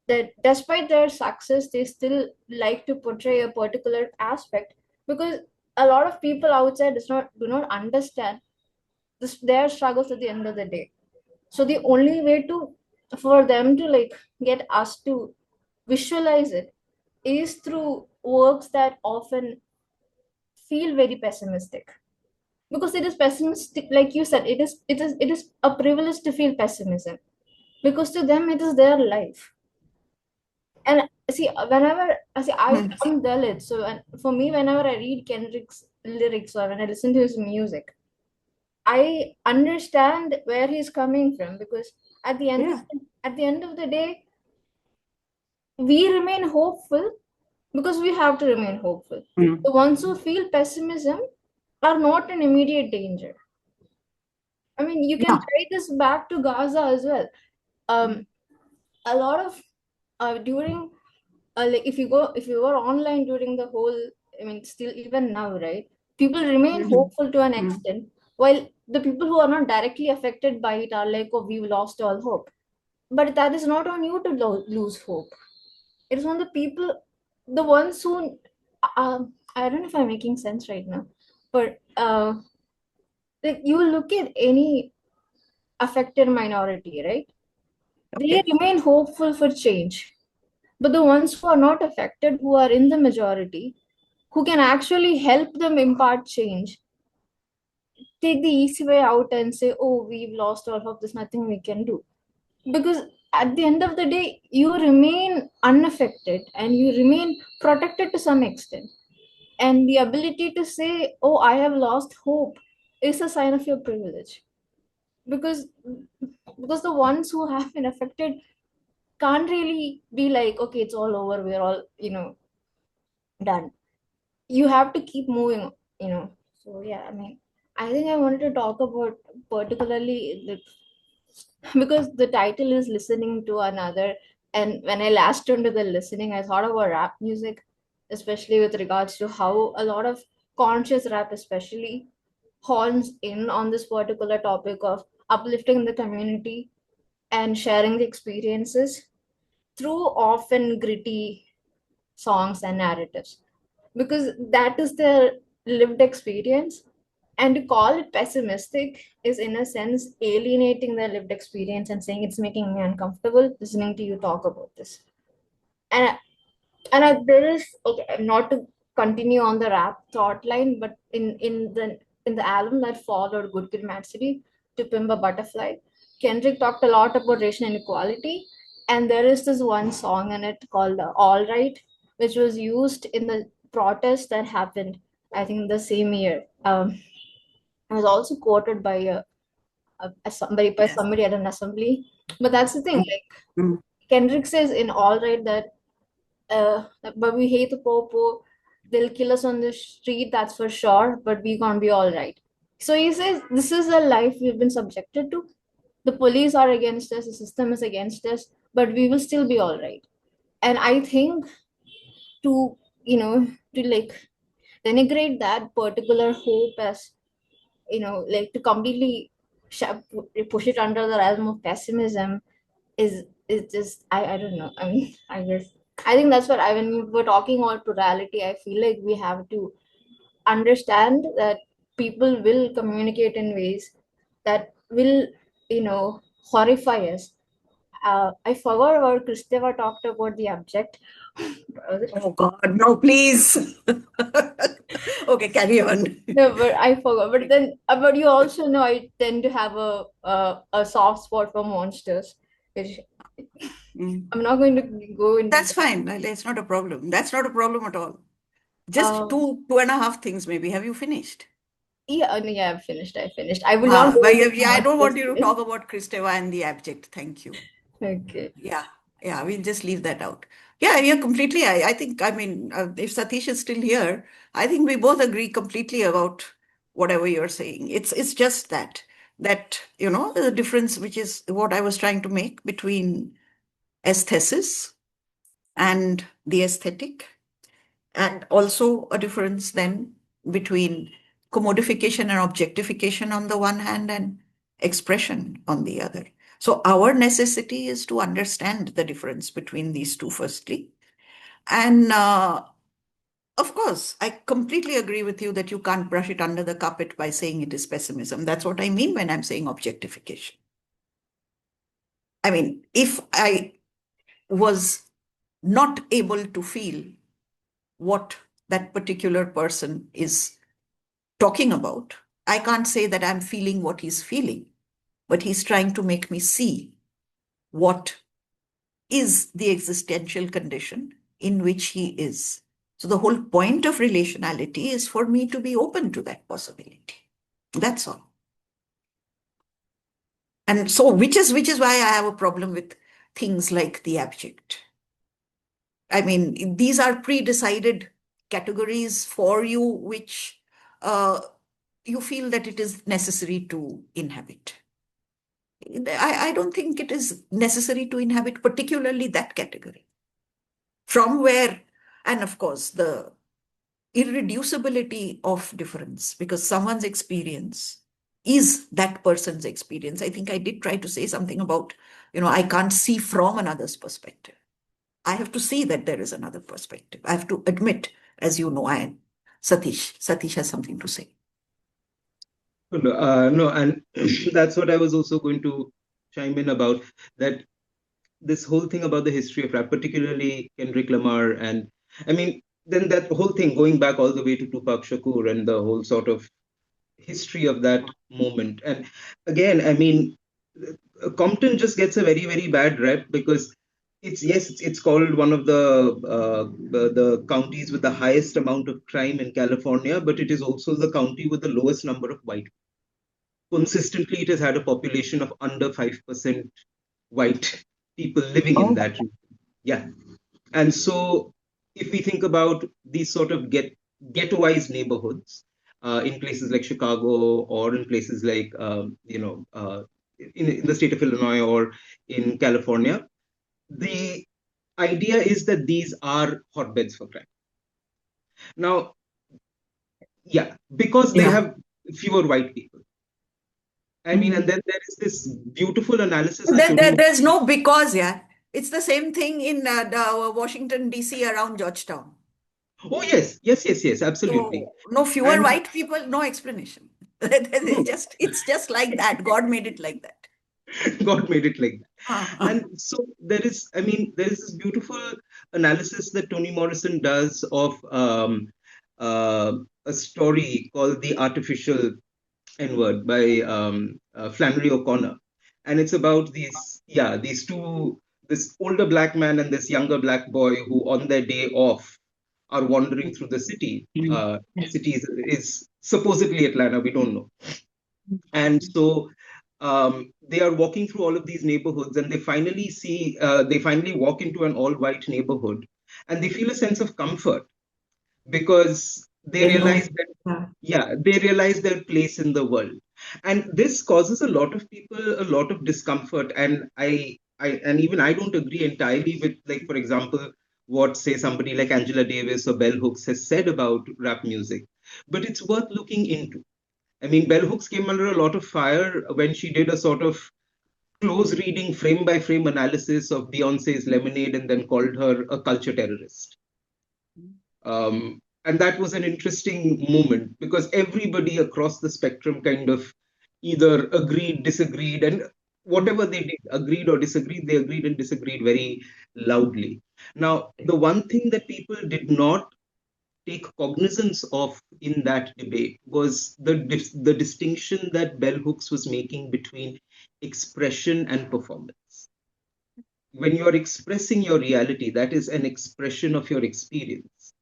that despite their success, they still like to portray a particular aspect, because a lot of people outside do not understand their struggles at the end of the day. So the only way to for them to like get us to visualize it is through works that often feel very pessimistic, because it is pessimistic, like you said, it is a privilege to feel pessimism, because to them it is their life. And see, whenever I see, I'm Dalit, so for me, whenever I read Kendrick's lyrics or when I listen to his music, I understand where he's coming from, because at the end at the end of the day, we remain hopeful because we have to remain hopeful. The ones who feel pessimism are not in immediate danger. I mean, you can tie this back to Gaza as well. A lot of during like if you were online during the whole, I mean, still even now, right? People remain hopeful to an extent, while the people who are not directly affected by it are like, oh, we've lost all hope. But that is not on you to lose hope. It is on the people, the ones who. I don't know if I'm making sense right now, but like you look at any affected minority, right? They remain hopeful for change. But the ones who are not affected, who are in the majority, who can actually help them impart change, take the easy way out and say, oh, we've lost all hope, there's nothing we can do. Because at the end of the day, you remain unaffected and you remain protected to some extent. And the ability to say, oh, I have lost hope is a sign of your privilege. Because the ones who have been affected can't really be like, okay, it's all over, we're all, done. You have to keep moving, So yeah, I mean, I think I wanted to talk about particularly because the title is listening to another, and when I last turned to the listening, I thought about rap music, especially with regards to how a lot of conscious rap especially horns in on this particular topic of uplifting the community and sharing the experiences through often gritty songs and narratives, because that is their lived experience. And to call it pessimistic is, in a sense, alienating their lived experience and saying it's making me uncomfortable listening to you talk about this. And there is, okay, not to continue on the rap thought line, but in the album that followed, Good Kid, Mad City, To Pimp a Butterfly, Kendrick talked a lot about racial inequality, and there is this one song in it called All Right, which was used in the protest that happened, I think, the same year. It was also quoted by somebody at an assembly. But that's the thing, like Kendrick says in All Right that but we hate the popo, they'll kill us on the street, that's for sure, but we can't be all right. So he says this is a life we've been subjected to. The police are against us, the system is against us, but we will still be all right. And I think to to like denigrate that particular hope as like to completely push it under the realm of pessimism is just I don't know. I mean, I think that's what when we were talking about plurality, I feel like we have to understand that people will communicate in ways that will horrify us. I forgot about Kristeva talked about the object. Oh God, no, please. Okay, carry on. No, but I forgot. But then, but you also know I tend to have a soft spot for monsters. Which I'm not going to go into. That's fine. It's not a problem. That's not a problem at all. Just two and a half things maybe. Have you finished? Yeah, yeah, I finished. I will not go But into I don't want you to monsters. talk about Kristeva and the abject. Thank you. Okay. Yeah, we'll just leave that out. Yeah, you're completely. I think, I mean, if Satish is still here, I think we both agree completely about whatever you're saying. It's just that the difference, which is what I was trying to make between aesthesis and the aesthetic, and also a difference then between commodification and objectification on the one hand and expression on the other. So our necessity is to understand the difference between these two firstly. And of course, I completely agree with you that you can't brush it under the carpet by saying it is pessimism. That's what I mean when I'm saying objectification. I mean, if I was not able to feel what that particular person is talking about, I can't say that I'm feeling what he's feeling, but he's trying to make me see what is the existential condition in which he is. So the whole point of relationality is for me to be open to that possibility. That's all. And so, which is why I have a problem with things like the abject. I mean, these are pre-decided categories for you, which you feel that it is necessary to inhabit. I don't think it is necessary to inhabit particularly that category. From where, and of course, the irreducibility of difference, because someone's experience is that person's experience. I think I did try to say something about, I can't see from another's perspective. I have to see that there is another perspective. I have to admit, as you know, Satish has something to say. No, and that's what I was also going to chime in about, that this whole thing about the history of rap, particularly Kendrick Lamar, and I mean, then that whole thing going back all the way to Tupac Shakur and the whole sort of history of that moment. And again, I mean, Compton just gets a very, very bad rep because it's called one of the counties with the highest amount of crime in California, but it is also the county with the lowest number of white. Consistently, it has had a population of under 5% white people living in that region. Yeah. And so if we think about these sort of ghettoized neighborhoods in places like Chicago or in places like, in the state of Illinois or in California, the idea is that these are hotbeds for crime. Now, yeah, because they have fewer white people. I mean, and then there is this beautiful analysis. There's no because, yeah. It's the same thing in Washington, D.C. around Georgetown. Oh, yes, absolutely. So, no fewer white people, no explanation. It's just like that. God made it like that. God made it like that. And so there is this beautiful analysis that Toni Morrison does of a story called The Artificial N-Word by Flannery O'Connor. And it's about this older black man and this younger black boy who on their day off are wandering through the city. City is supposedly Atlanta, we don't know. And so they are walking through all of these neighborhoods, and they finally walk into an all-white neighborhood, and they feel a sense of comfort because they realize their place in the world. And this causes a lot of people a lot of discomfort. And I don't agree entirely with, like, for example, what, say, somebody like Angela Davis or Bell Hooks has said about rap music, but it's worth looking into. I mean, Bell Hooks came under a lot of fire when she did a sort of close reading, frame by frame analysis of Beyonce's Lemonade and then called her a culture terrorist. And that was an interesting moment because everybody across the spectrum kind of either agreed, disagreed, and whatever they did, agreed or disagreed, they agreed and disagreed very loudly. Now, the one thing that people did not take cognizance of in that debate was the distinction that Bell Hooks was making between expression and performance. When you're expressing your reality, that is an expression of your experience.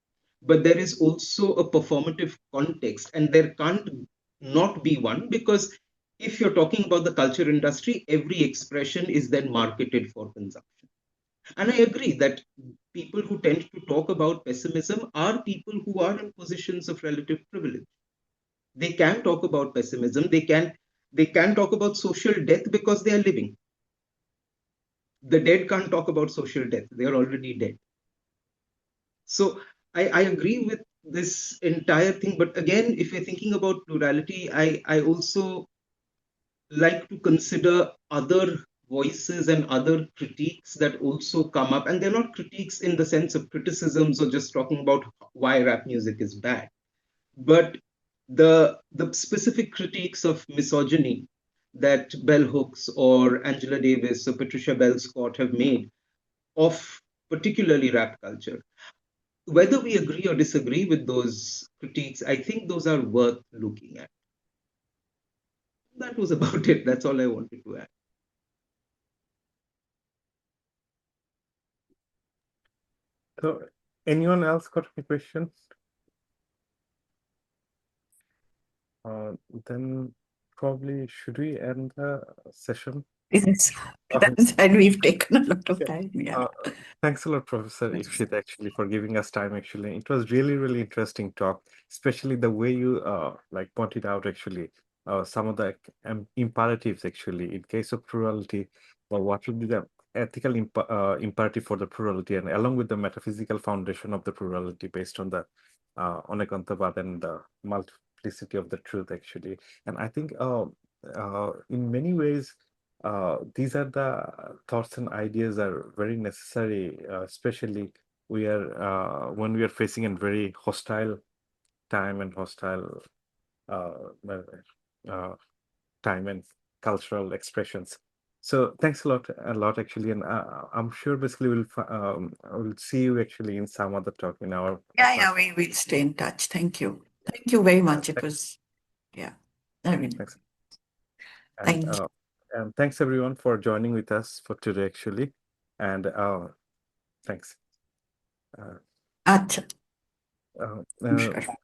But there is also a performative context, and there can't not be one, because if you're talking about the culture industry, every expression is then marketed for consumption. And I agree that people who tend to talk about pessimism are people who are in positions of relative privilege. They can talk about pessimism. They can talk about social death because they are living. The dead can't talk about social death. They are already dead. So I agree this entire thing. But again, if you're thinking about plurality, I also like to consider other voices and other critiques that also come up. And they're not critiques in the sense of criticisms or just talking about why rap music is bad, but the specific critiques of misogyny that Bell Hooks or Angela Davis or Patricia Bell Scott have made of particularly rap culture. Whether we agree or disagree with those critiques, I think those are worth looking at. That was about it. That's all I wanted to add. So, anyone else got any questions? Then probably should we end the session? Yes, Uh, and we've taken a lot of yeah. time. Yeah. Thanks a lot, Professor Yes. Ipsita, actually, for giving us time. Actually, it was really, really interesting talk, especially the way you like pointed out actually some of the imperatives actually in case of plurality, or what would be the ethical imperative for the plurality, and along with the metaphysical foundation of the plurality based on the Anekantavad and the multiplicity of the truth actually. And I think in many ways these are the thoughts and ideas are very necessary, especially when we are facing a very hostile time and hostile uh, uh, time and cultural expressions. So thanks a lot actually, and I'm sure basically we'll see you actually in some other talk in our Yeah, we will stay in touch. Thank you. Thank you very much. It was, yeah. I mean, thanks. thank And, you. and thanks everyone for joining with us for today actually, and thanks. Acha. Uh, Sure.